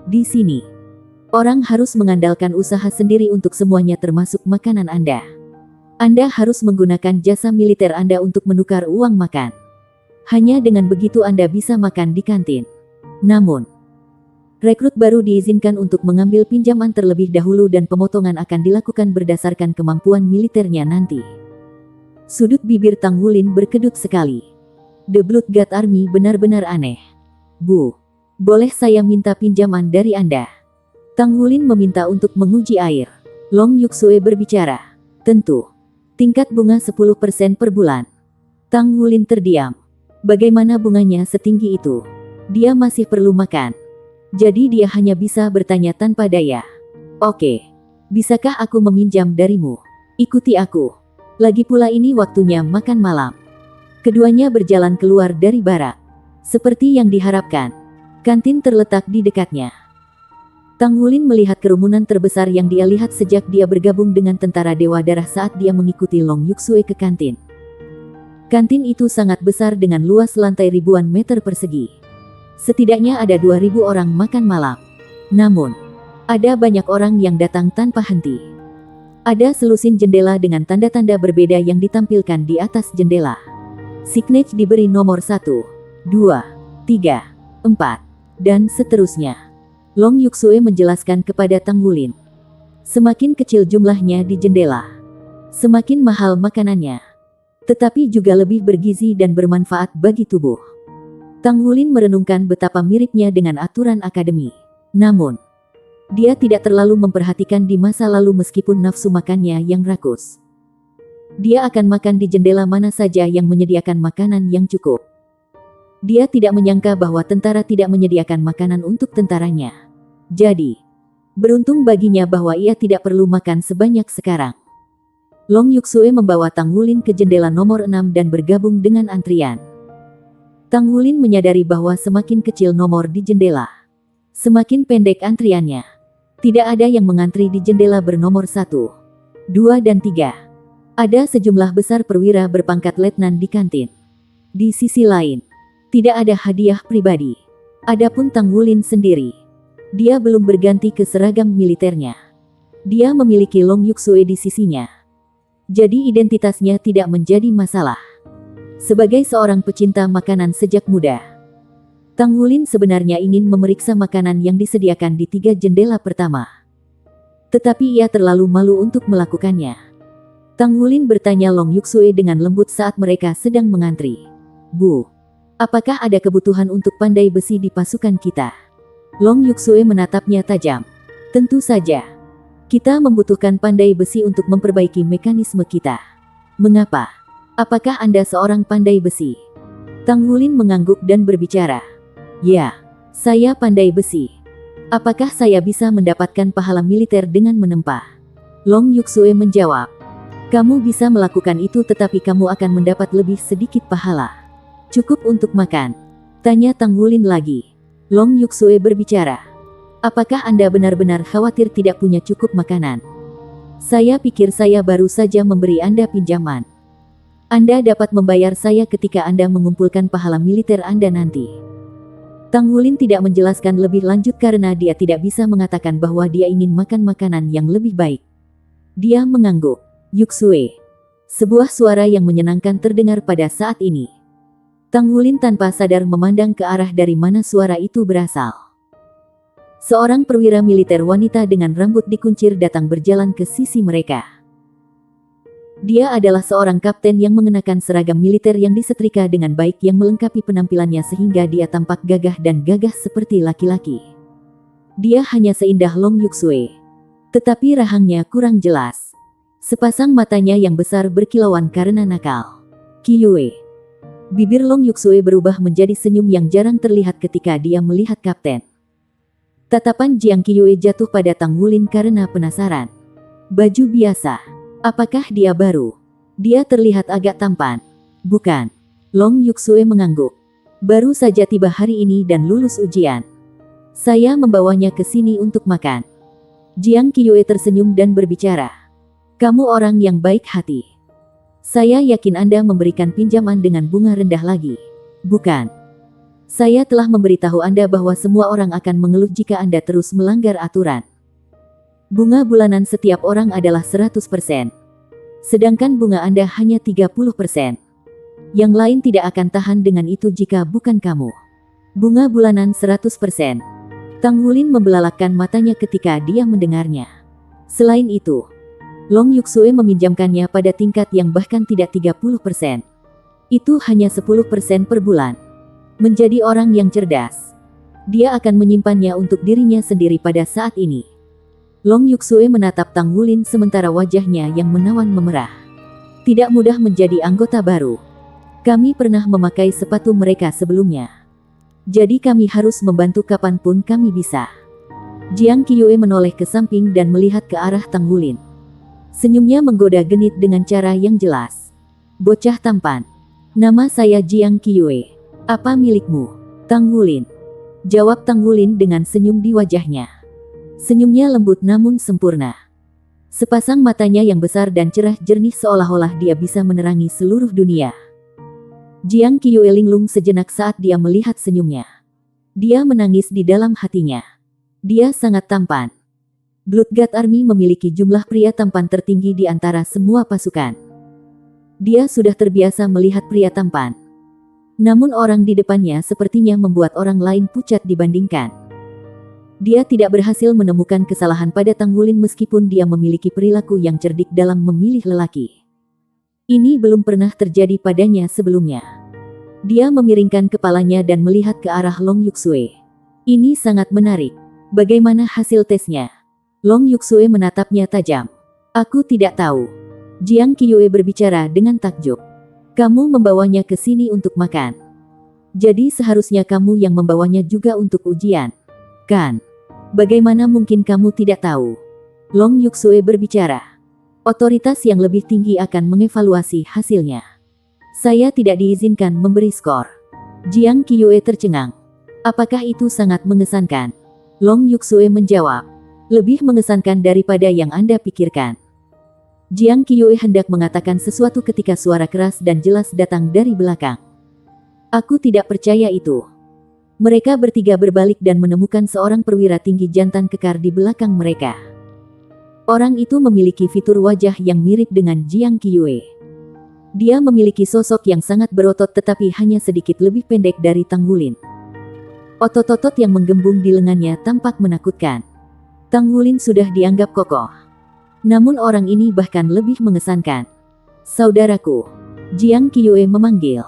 Di sini, orang harus mengandalkan usaha sendiri untuk semuanya termasuk makanan Anda. Anda harus menggunakan jasa militer Anda untuk menukar uang makan. Hanya dengan begitu Anda bisa makan di kantin. Namun, rekrut baru diizinkan untuk mengambil pinjaman terlebih dahulu dan pemotongan akan dilakukan berdasarkan kemampuan militernya nanti. Sudut bibir Tang Wulin berkedut sekali. The Bloodguard Army benar-benar aneh. Bu, boleh saya minta pinjaman dari Anda? Tang Wulin meminta untuk menguji air. Long Yuksue berbicara. Tentu. Tingkat bunga 10% per bulan. Tang Wulin terdiam. Bagaimana bunganya setinggi itu? Dia masih perlu makan. Jadi dia hanya bisa bertanya tanpa daya. Oke. Bisakah aku meminjam darimu? Ikuti aku. Lagi pula ini waktunya makan malam. Keduanya berjalan keluar dari barak. Seperti yang diharapkan, kantin terletak di dekatnya. Tang Wulin melihat kerumunan terbesar yang dia lihat sejak dia bergabung dengan tentara Dewa Darah saat dia mengikuti Long Yuksue ke kantin. Kantin itu sangat besar dengan luas lantai ribuan meter persegi. Setidaknya ada 2.000 orang makan malam. Namun, ada banyak orang yang datang tanpa henti. Ada selusin jendela dengan tanda-tanda berbeda yang ditampilkan di atas jendela. Signage diberi nomor 1, 2, 3, 4, dan seterusnya. Long Yuksue menjelaskan kepada Tang Wulin. Semakin kecil jumlahnya di jendela, semakin mahal makanannya. Tetapi juga lebih bergizi dan bermanfaat bagi tubuh. Tang Wulin merenungkan betapa miripnya dengan aturan akademi. Namun, dia tidak terlalu memperhatikan di masa lalu meskipun nafsu makannya yang rakus. Dia akan makan di jendela mana saja yang menyediakan makanan yang cukup. Dia tidak menyangka bahwa tentara tidak menyediakan makanan untuk tentaranya. Jadi, beruntung baginya bahwa ia tidak perlu makan sebanyak sekarang. Long Yuksue membawa Tang Wulin ke jendela nomor 6 dan bergabung dengan antrian. Tang Wulin menyadari bahwa semakin kecil nomor di jendela, semakin pendek antriannya. Tidak ada yang mengantri di jendela bernomor 1, 2 dan 3. Ada sejumlah besar perwira berpangkat letnan di kantin. Di sisi lain, tidak ada hadiah pribadi. Adapun Tang Wulin sendiri, dia belum berganti ke seragam militernya. Dia memiliki Long Yuksue di sisinya. Jadi identitasnya tidak menjadi masalah. Sebagai seorang pecinta makanan sejak muda, Tang Wulin sebenarnya ingin memeriksa makanan yang disediakan di 3 jendela pertama. Tetapi ia terlalu malu untuk melakukannya. Tang Wulin bertanya Long Yuksue dengan lembut saat mereka sedang mengantri. "Bu, apakah ada kebutuhan untuk pandai besi di pasukan kita?" Long Yuksue menatapnya tajam. "Tentu saja. Kita membutuhkan pandai besi untuk memperbaiki mekanisme kita." "Mengapa? Apakah Anda seorang pandai besi?" Tang Wulin mengangguk dan berbicara. "Ya, saya pandai besi. Apakah saya bisa mendapatkan pahala militer dengan menempa?" Long Yuksue menjawab. "Kamu bisa melakukan itu tetapi kamu akan mendapat lebih sedikit pahala." "Cukup untuk makan?" tanya Tang Wulin lagi. Long Yuksue berbicara. "Apakah Anda benar-benar khawatir tidak punya cukup makanan? Saya pikir saya baru saja memberi Anda pinjaman. Anda dapat membayar saya ketika Anda mengumpulkan pahala militer Anda nanti." Tang Wulin tidak menjelaskan lebih lanjut karena dia tidak bisa mengatakan bahwa dia ingin makan makanan yang lebih baik. Dia mengangguk. "Yuksue." Sebuah suara yang menyenangkan terdengar pada saat ini. Tang Wulin tanpa sadar memandang ke arah dari mana suara itu berasal. Seorang perwira militer wanita dengan rambut dikuncir datang berjalan ke sisi mereka. Dia adalah seorang kapten yang mengenakan seragam militer yang disetrika dengan baik yang melengkapi penampilannya sehingga dia tampak gagah dan gagah seperti laki-laki. Dia hanya seindah Long Yuksue, tetapi rahangnya kurang jelas. Sepasang matanya yang besar berkilauan karena nakal. "Kiyue." Bibir Long Yuksue berubah menjadi senyum yang jarang terlihat ketika dia melihat kapten. Tatapan Jiang Kiyue jatuh pada Tang Wulin karena penasaran. "Baju biasa. Apakah dia baru?" "Dia terlihat agak tampan." "Bukan." Long Yuksue mengangguk. "Baru saja tiba hari ini dan lulus ujian. Saya membawanya ke sini untuk makan." Jiang Kiyue tersenyum dan berbicara. "Kamu orang yang baik hati. Saya yakin Anda memberikan pinjaman dengan bunga rendah lagi." "Bukan. Saya telah memberitahu Anda bahwa semua orang akan mengeluh jika Anda terus melanggar aturan. Bunga bulanan setiap orang adalah 100%. Sedangkan bunga Anda hanya 30%. Yang lain tidak akan tahan dengan itu jika bukan kamu. Bunga bulanan 100%. Tang Wulin membelalakkan matanya ketika dia mendengarnya. Selain itu, Long Yuksue meminjamkannya pada tingkat yang bahkan tidak 30%. Itu hanya 10% per bulan. Menjadi orang yang cerdas, dia akan menyimpannya untuk dirinya sendiri pada saat ini. Long Yuksue menatap Tang Wulin sementara wajahnya yang menawan memerah. "Tidak mudah menjadi anggota baru. Kami pernah memakai sepatu mereka sebelumnya. Jadi kami harus membantu kapanpun kami bisa." Jiang Kiyue menoleh ke samping dan melihat ke arah Tang Wulin. Senyumnya menggoda genit dengan cara yang jelas. "Bocah tampan. Nama saya Jiang Kiyue. Apa milikmu?" "Tang Wulin." Jawab Tang Wulin dengan senyum di wajahnya. Senyumnya lembut namun sempurna. Sepasang matanya yang besar dan cerah jernih seolah-olah dia bisa menerangi seluruh dunia. Jiang Kiyue linglung sejenak saat dia melihat senyumnya. Dia menangis di dalam hatinya. Dia sangat tampan. Bloodguard Army memiliki jumlah pria tampan tertinggi di antara semua pasukan. Dia sudah terbiasa melihat pria tampan. Namun orang di depannya sepertinya membuat orang lain pucat dibandingkan. Dia tidak berhasil menemukan kesalahan pada Tang Wulin meskipun dia memiliki perilaku yang cerdik dalam memilih lelaki. Ini belum pernah terjadi padanya sebelumnya. Dia memiringkan kepalanya dan melihat ke arah Long Yuksue. "Ini sangat menarik. Bagaimana hasil tesnya?" Long Yuksue menatapnya tajam. "Aku tidak tahu." Jiang Kiyue berbicara dengan takjub. "Kamu membawanya ke sini untuk makan. Jadi seharusnya kamu yang membawanya juga untuk ujian, kan? Bagaimana mungkin kamu tidak tahu?" Long Yuksue berbicara. "Otoritas yang lebih tinggi akan mengevaluasi hasilnya. Saya tidak diizinkan memberi skor." Jiang Qiue tercengang. Apakah itu sangat mengesankan? Long Yuxue menjawab. Lebih mengesankan daripada yang Anda pikirkan. Jiang Qiue hendak mengatakan sesuatu ketika suara keras dan jelas datang dari belakang. Aku tidak percaya itu. Mereka bertiga berbalik dan menemukan seorang perwira tinggi jantan kekar di belakang mereka. Orang itu memiliki fitur wajah yang mirip dengan Jiang Qiue. Dia memiliki sosok yang sangat berotot tetapi hanya sedikit lebih pendek dari Tang Wulin. Otot-otot yang menggembung di lengannya tampak menakutkan. Tang Wulin sudah dianggap kokoh. Namun orang ini bahkan lebih mengesankan. Saudaraku, Jiang Qiue memanggil.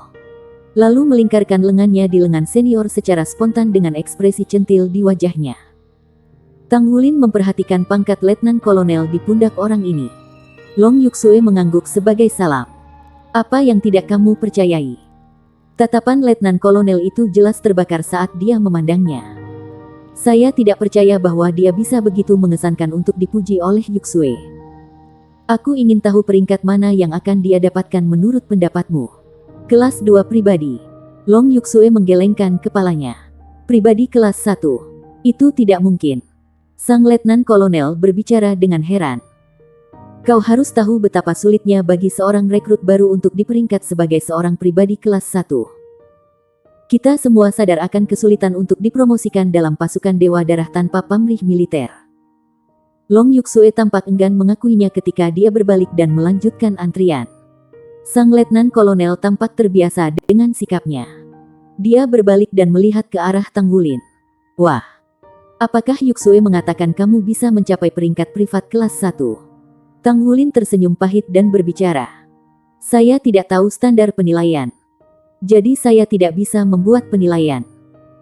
Lalu melingkarkan lengannya di lengan senior secara spontan dengan ekspresi centil di wajahnya. Tang Wulin memperhatikan pangkat letnan kolonel di pundak orang ini. Long Yuxue mengangguk sebagai salam. Apa yang tidak kamu percayai? Tatapan letnan kolonel itu jelas terbakar saat dia memandangnya. Saya tidak percaya bahwa dia bisa begitu mengesankan untuk dipuji oleh Yuxue. Aku ingin tahu peringkat mana yang akan dia dapatkan menurut pendapatmu. Kelas 2 pribadi. Long Yuxue menggelengkan kepalanya. Pribadi kelas 1. Itu tidak mungkin. Sang letnan kolonel berbicara dengan heran. Kau harus tahu betapa sulitnya bagi seorang rekrut baru untuk diperingkat sebagai seorang pribadi kelas 1. Kita semua sadar akan kesulitan untuk dipromosikan dalam pasukan Dewa Darah tanpa pamrih militer. Long Yuxue tampak enggan mengakuinya ketika dia berbalik dan melanjutkan antrian. Sang letnan kolonel tampak terbiasa dengan sikapnya. Dia berbalik dan melihat ke arah Tang Wulin. Wah! Apakah Yuxue mengatakan kamu bisa mencapai peringkat privat kelas 1? Tang Wulin tersenyum pahit dan berbicara. Saya tidak tahu standar penilaian. Jadi saya tidak bisa membuat penilaian.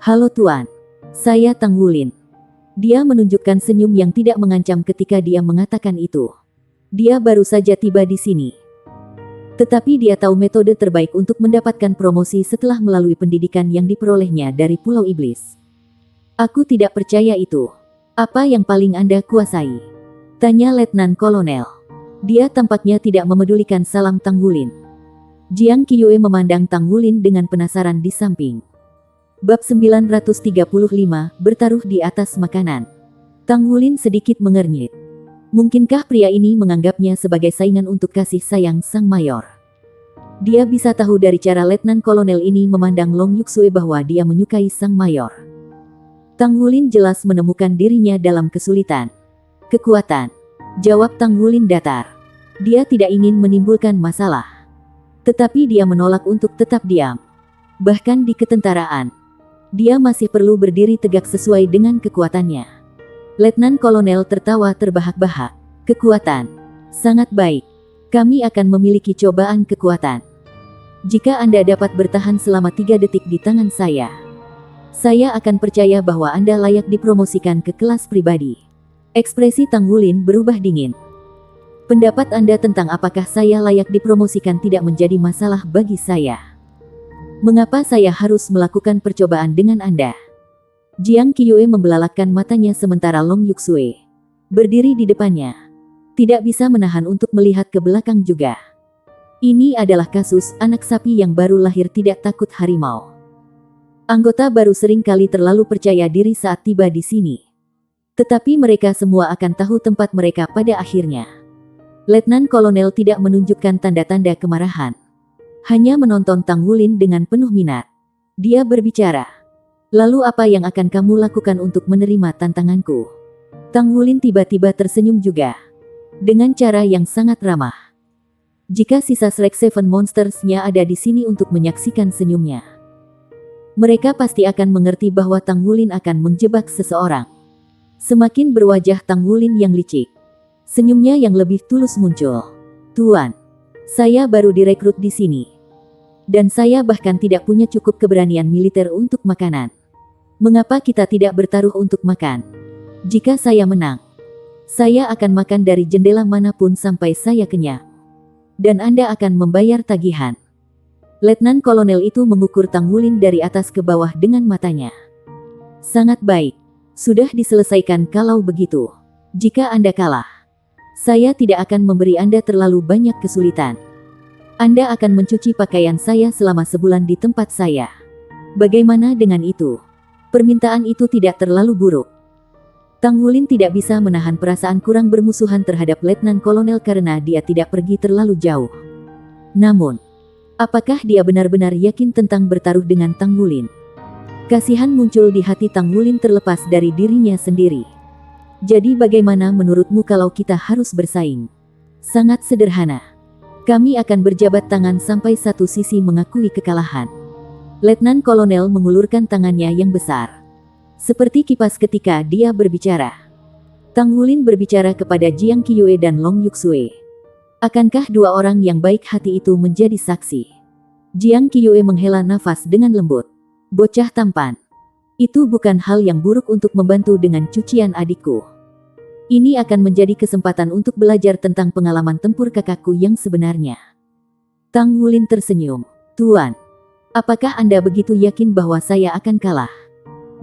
Halo Tuan. Saya Tang Wulin. Dia menunjukkan senyum yang tidak mengancam ketika dia mengatakan itu. Dia baru saja tiba di sini. Tetapi dia tahu metode terbaik untuk mendapatkan promosi setelah melalui pendidikan yang diperolehnya dari Pulau Iblis. Aku tidak percaya itu. Apa yang paling Anda kuasai? Tanya Letnan Kolonel. Dia tampaknya tidak memedulikan salam Tang Wulin. Jiang Qiue memandang Tang Wulin dengan penasaran di samping. Bab 935, bertaruh di atas makanan. Tang Wulin sedikit mengernyit. Mungkinkah pria ini menganggapnya sebagai saingan untuk kasih sayang sang mayor? Dia bisa tahu dari cara Letnan Kolonel ini memandang Long Yuxue bahwa dia menyukai sang mayor. Tang Wulin jelas menemukan dirinya dalam kesulitan. Kekuatan. Jawab Tang Wulin datar. Dia tidak ingin menimbulkan masalah. Tetapi dia menolak untuk tetap diam. Bahkan di ketentaraan. Dia masih perlu berdiri tegak sesuai dengan kekuatannya. Letnan Kolonel tertawa terbahak-bahak. Kekuatan. Sangat baik. Kami akan memiliki cobaan kekuatan. Jika Anda dapat bertahan selama 3 detik di tangan saya akan percaya bahwa Anda layak dipromosikan ke kelas pribadi. Ekspresi Tang Wulin berubah dingin. Pendapat Anda tentang apakah saya layak dipromosikan tidak menjadi masalah bagi saya. Mengapa saya harus melakukan percobaan dengan Anda? Jiang Qiue membelalakkan matanya sementara Long Yuxue berdiri di depannya. Tidak bisa menahan untuk melihat ke belakang juga. Ini adalah kasus anak sapi yang baru lahir tidak takut harimau. Anggota baru sering kali terlalu percaya diri saat tiba di sini. Tetapi mereka semua akan tahu tempat mereka pada akhirnya. Letnan Kolonel tidak menunjukkan tanda-tanda kemarahan. Hanya menonton Tang Wulin dengan penuh minat. Dia berbicara. Lalu apa yang akan kamu lakukan untuk menerima tantanganku? Tang Wulin tiba-tiba tersenyum juga. Dengan cara yang sangat ramah. Jika sisa Shrek Seven Monsters-nya ada di sini untuk menyaksikan senyumnya. Mereka pasti akan mengerti bahwa Tang Wulin akan menjebak seseorang. Semakin berwajah Tang Wulin yang licik. Senyumnya yang lebih tulus muncul. Tuan, saya baru direkrut di sini. Dan saya bahkan tidak punya cukup keberanian militer untuk makanan. Mengapa kita tidak bertaruh untuk makan? Jika saya menang, saya akan makan dari jendela manapun sampai saya kenyang. Dan Anda akan membayar tagihan. Letnan Kolonel itu mengukur Tang Wulin dari atas ke bawah dengan matanya. Sangat baik. Sudah diselesaikan kalau begitu. Jika Anda kalah, saya tidak akan memberi Anda terlalu banyak kesulitan. Anda akan mencuci pakaian saya selama sebulan di tempat saya. Bagaimana dengan itu? Permintaan itu tidak terlalu buruk. Tang Wulin tidak bisa menahan perasaan kurang bermusuhan terhadap Letnan Kolonel karena dia tidak pergi terlalu jauh. Namun, apakah dia benar-benar yakin tentang bertaruh dengan Tang Wulin? Kasihan muncul di hati Tang Wulin terlepas dari dirinya sendiri. Jadi bagaimana menurutmu kalau kita harus bersaing? Sangat sederhana. Kami akan berjabat tangan sampai satu sisi mengakui kekalahan. Letnan Kolonel mengulurkan tangannya yang besar. Seperti kipas ketika dia berbicara. Tang Wulin berbicara kepada Jiang Qiue dan Long Yuxue. Akankah dua orang yang baik hati itu menjadi saksi? Jiang Qiue menghela nafas dengan lembut. Bocah tampan. Itu bukan hal yang buruk untuk membantu dengan cucian adikku. Ini akan menjadi kesempatan untuk belajar tentang pengalaman tempur kakakku yang sebenarnya. Tang Wulin tersenyum. Tuan, apakah Anda begitu yakin bahwa saya akan kalah?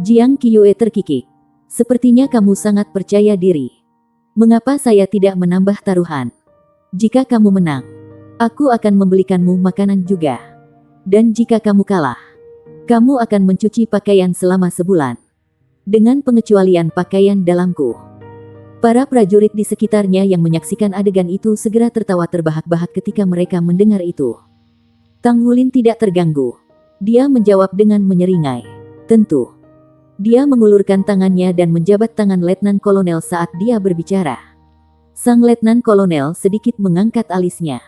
Jiang Qiue terkikik. Sepertinya kamu sangat percaya diri. Mengapa saya tidak menambah taruhan? Jika kamu menang, aku akan membelikanmu makanan juga. Dan jika kamu kalah, kamu akan mencuci pakaian selama sebulan. Dengan pengecualian pakaian dalamku. Para prajurit di sekitarnya yang menyaksikan adegan itu segera tertawa terbahak-bahak ketika mereka mendengar itu. Tang Wulin tidak terganggu. Dia menjawab dengan menyeringai. Tentu. Dia mengulurkan tangannya dan menjabat tangan Letnan Kolonel saat dia berbicara. Sang Letnan Kolonel sedikit mengangkat alisnya.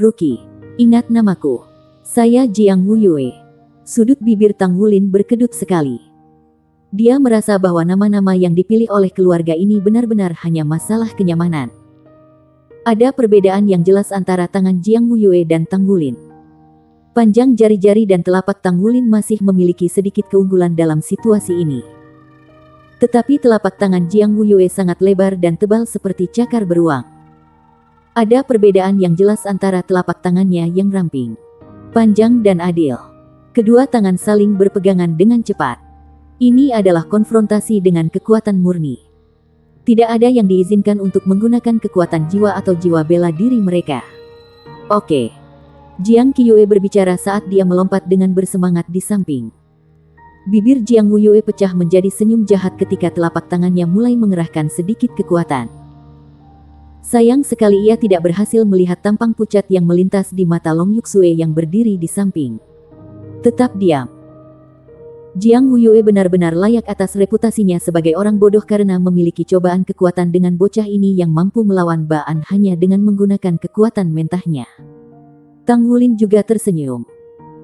Ruki, ingat namaku. Saya Jiang Wuyue. Sudut bibir Tang Wulin berkedut sekali. Dia merasa bahwa nama-nama yang dipilih oleh keluarga ini benar-benar hanya masalah kenyamanan. Ada perbedaan yang jelas antara tangan Jiang Wuyue dan Tang Wulin. Panjang jari-jari dan telapak Tang Wulin masih memiliki sedikit keunggulan dalam situasi ini. Tetapi telapak tangan Jiang Wuyue sangat lebar dan tebal seperti cakar beruang. Ada perbedaan yang jelas antara telapak tangannya yang ramping, panjang dan adil. Kedua tangan saling berpegangan dengan cepat. Ini adalah konfrontasi dengan kekuatan murni. Tidak ada yang diizinkan untuk menggunakan kekuatan jiwa atau jiwa bela diri mereka. Oke. Jiang Qiue berbicara saat dia melompat dengan bersemangat di samping. Bibir Jiang Wuyue pecah menjadi senyum jahat ketika telapak tangannya mulai mengerahkan sedikit kekuatan. Sayang sekali ia tidak berhasil melihat tampang pucat yang melintas di mata Long Yuxue yang berdiri di samping. Tetap diam. Jiang Wuyue benar-benar layak atas reputasinya sebagai orang bodoh karena memiliki cobaan kekuatan dengan bocah ini yang mampu melawan Baan hanya dengan menggunakan kekuatan mentahnya. Tang Wulin juga tersenyum.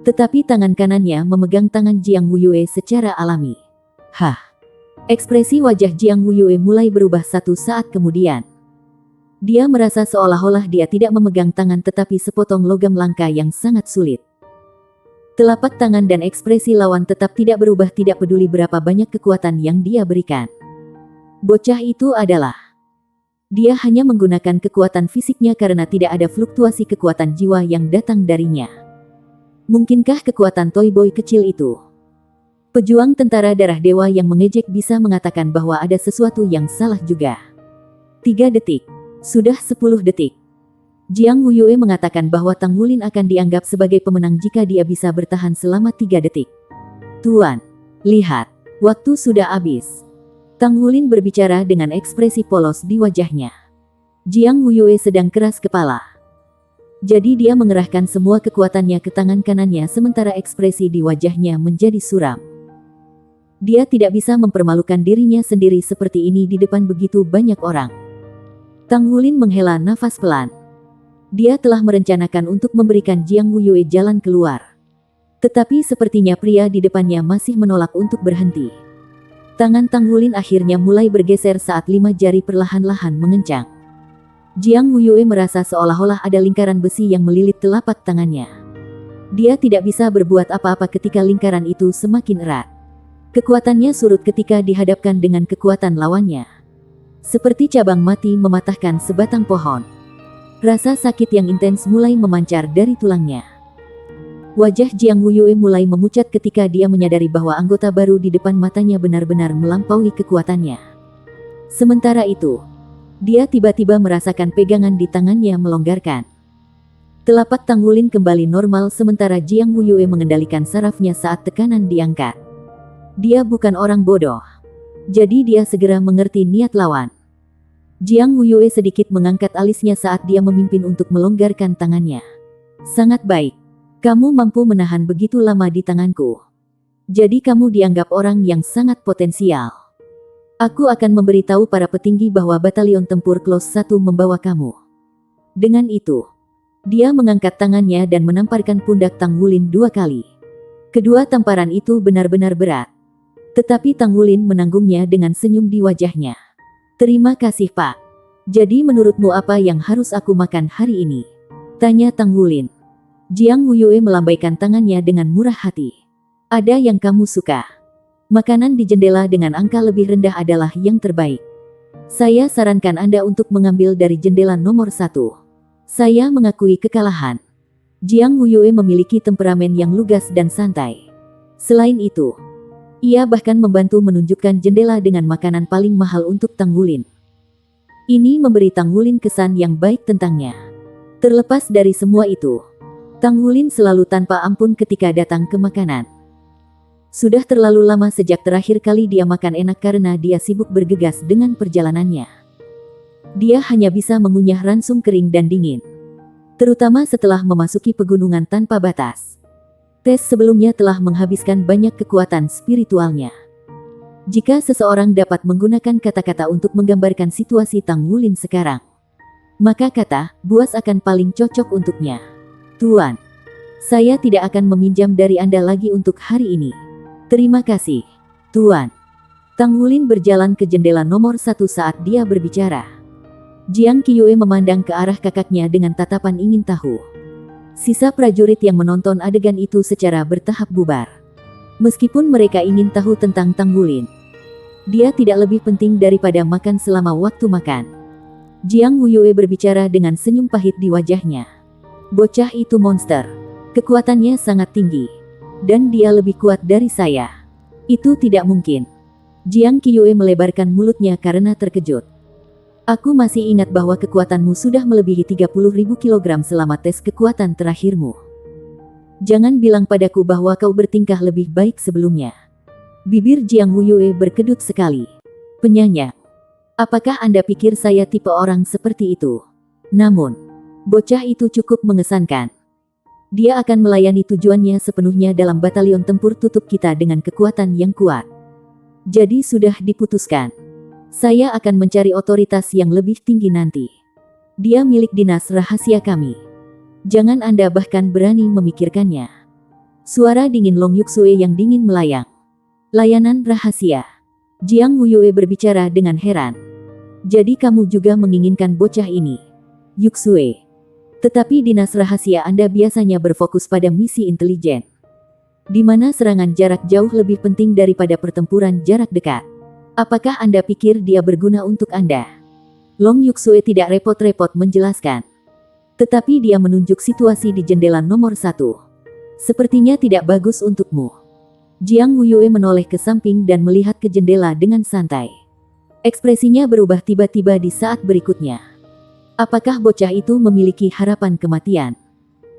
Tetapi tangan kanannya memegang tangan Jiang Wuyue secara alami. Hah. Ekspresi wajah Jiang Wuyue mulai berubah satu saat kemudian. Dia merasa seolah-olah dia tidak memegang tangan tetapi sepotong logam langka yang sangat sulit. Telapak tangan dan ekspresi lawan tetap tidak berubah tidak peduli berapa banyak kekuatan yang dia berikan. Bocah itu adalah... Dia hanya menggunakan kekuatan fisiknya karena tidak ada fluktuasi kekuatan jiwa yang datang darinya. Mungkinkah kekuatan Toy Boy kecil itu? Pejuang tentara darah dewa yang mengejek bisa mengatakan bahwa ada sesuatu yang salah juga. 3 detik. Sudah 10 detik. Jiang Wuyue mengatakan bahwa Tang Wulin akan dianggap sebagai pemenang jika dia bisa bertahan selama 3 detik. Tuan, lihat, waktu sudah habis. Tang Wulin berbicara dengan ekspresi polos di wajahnya. Jiang Wuyue sedang keras kepala. Jadi dia mengerahkan semua kekuatannya ke tangan kanannya sementara ekspresi di wajahnya menjadi suram. Dia tidak bisa mempermalukan dirinya sendiri seperti ini di depan begitu banyak orang. Tang Wulin menghela nafas pelan. Dia telah merencanakan untuk memberikan Jiang Wuyue jalan keluar. Tetapi sepertinya pria di depannya masih menolak untuk berhenti. Tangan Tang Wulin akhirnya mulai bergeser saat 5 jari perlahan-lahan mengencang. Jiang Wuyue merasa seolah-olah ada lingkaran besi yang melilit telapak tangannya. Dia tidak bisa berbuat apa-apa ketika lingkaran itu semakin erat. Kekuatannya surut ketika dihadapkan dengan kekuatan lawannya. Seperti cabang mati mematahkan sebatang pohon. Rasa sakit yang intens mulai memancar dari tulangnya. Wajah Jiang Wuyue mulai memucat ketika dia menyadari bahwa anggota baru di depan matanya benar-benar melampaui kekuatannya. Sementara itu, dia tiba-tiba merasakan pegangan di tangannya melonggarkan. Telapak Tang Wulin kembali normal sementara Jiang Wuyue mengendalikan sarafnya saat tekanan diangkat. Dia bukan orang bodoh. Jadi dia segera mengerti niat lawan. Jiang Wuyue sedikit mengangkat alisnya saat dia memimpin untuk melonggarkan tangannya. Sangat baik. Kamu mampu menahan begitu lama di tanganku. Jadi kamu dianggap orang yang sangat potensial. Aku akan memberitahu para petinggi bahwa Batalion Tempur Close 1 membawa kamu. Dengan itu, dia mengangkat tangannya dan menamparkan pundak Tang Wulin 2 kali. Kedua tamparan itu benar-benar berat. Tetapi Tang Wulin menanggungnya dengan senyum di wajahnya. Terima kasih Pak. Jadi menurutmu apa yang harus aku makan hari ini? Tanya Tang Wulin. Jiang Wuyue melambaikan tangannya dengan murah hati. Ada yang kamu suka? Makanan di jendela dengan angka lebih rendah adalah yang terbaik. Saya sarankan Anda untuk mengambil dari jendela nomor 1. Saya mengakui kekalahan. Jiang Wuyue memiliki temperamen yang lugas dan santai. Selain itu, ia bahkan membantu menunjukkan jendela dengan makanan paling mahal untuk Tang Wulin. Ini memberi Tang Wulin kesan yang baik tentangnya. Terlepas dari semua itu, Tang Wulin selalu tanpa ampun ketika datang ke makanan. Sudah terlalu lama sejak terakhir kali dia makan enak karena dia sibuk bergegas dengan perjalanannya. Dia hanya bisa mengunyah ransum kering dan dingin. Terutama setelah memasuki pegunungan tanpa batas. Tes sebelumnya telah menghabiskan banyak kekuatan spiritualnya. Jika seseorang dapat menggunakan kata-kata untuk menggambarkan situasi Tang Wulin sekarang, maka kata, buas akan paling cocok untuknya. Tuan, saya tidak akan meminjam dari Anda lagi untuk hari ini. Terima kasih, Tuan. Tang Wulin berjalan ke jendela nomor 1 saat dia berbicara. Jiang Qiue memandang ke arah kakaknya dengan tatapan ingin tahu. Sisa prajurit yang menonton adegan itu secara bertahap bubar. Meskipun mereka ingin tahu tentang Tang Wulin, dia tidak lebih penting daripada makan selama waktu makan. Jiang Wuyue berbicara dengan senyum pahit di wajahnya. Bocah itu monster. Kekuatannya sangat tinggi. Dan dia lebih kuat dari saya. Itu tidak mungkin. Jiang Qiue melebarkan mulutnya karena terkejut. Aku masih ingat bahwa kekuatanmu sudah melebihi 30.000 kilogram selama tes kekuatan terakhirmu. Jangan bilang padaku bahwa kau bertingkah lebih baik sebelumnya. Bibir Jiang Wuyue berkedut sekali. Penyanya. Apakah Anda pikir saya tipe orang seperti itu? Namun, bocah itu cukup mengesankan. Dia akan melayani tujuannya sepenuhnya dalam batalion tempur tutup kita dengan kekuatan yang kuat. Jadi sudah diputuskan. Saya akan mencari otoritas yang lebih tinggi nanti. Dia milik dinas rahasia kami. Jangan Anda bahkan berani memikirkannya. Suara dingin Long Yuxue yang dingin melayang. Layanan rahasia. Jiang Wuyue berbicara dengan heran. Jadi kamu juga menginginkan bocah ini? Yuxue. Tetapi dinas rahasia Anda biasanya berfokus pada misi intelijen. Di mana serangan jarak jauh lebih penting daripada pertempuran jarak dekat. Apakah Anda pikir dia berguna untuk Anda? Long Yuxue tidak repot-repot menjelaskan. Tetapi dia menunjuk situasi di jendela nomor 1. Sepertinya tidak bagus untukmu. Jiang Wuyue menoleh ke samping dan melihat ke jendela dengan santai. Ekspresinya berubah tiba-tiba di saat berikutnya. Apakah bocah itu memiliki harapan kematian?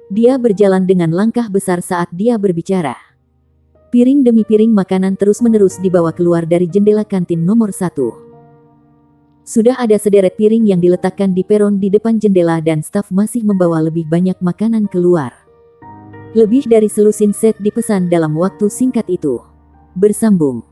Dia berjalan dengan langkah besar saat dia berbicara. Piring demi piring makanan terus-menerus dibawa keluar dari jendela kantin nomor 1. Sudah ada sederet piring yang diletakkan di peron di depan jendela dan staf masih membawa lebih banyak makanan keluar. Lebih dari selusin set dipesan dalam waktu singkat itu. Bersambung.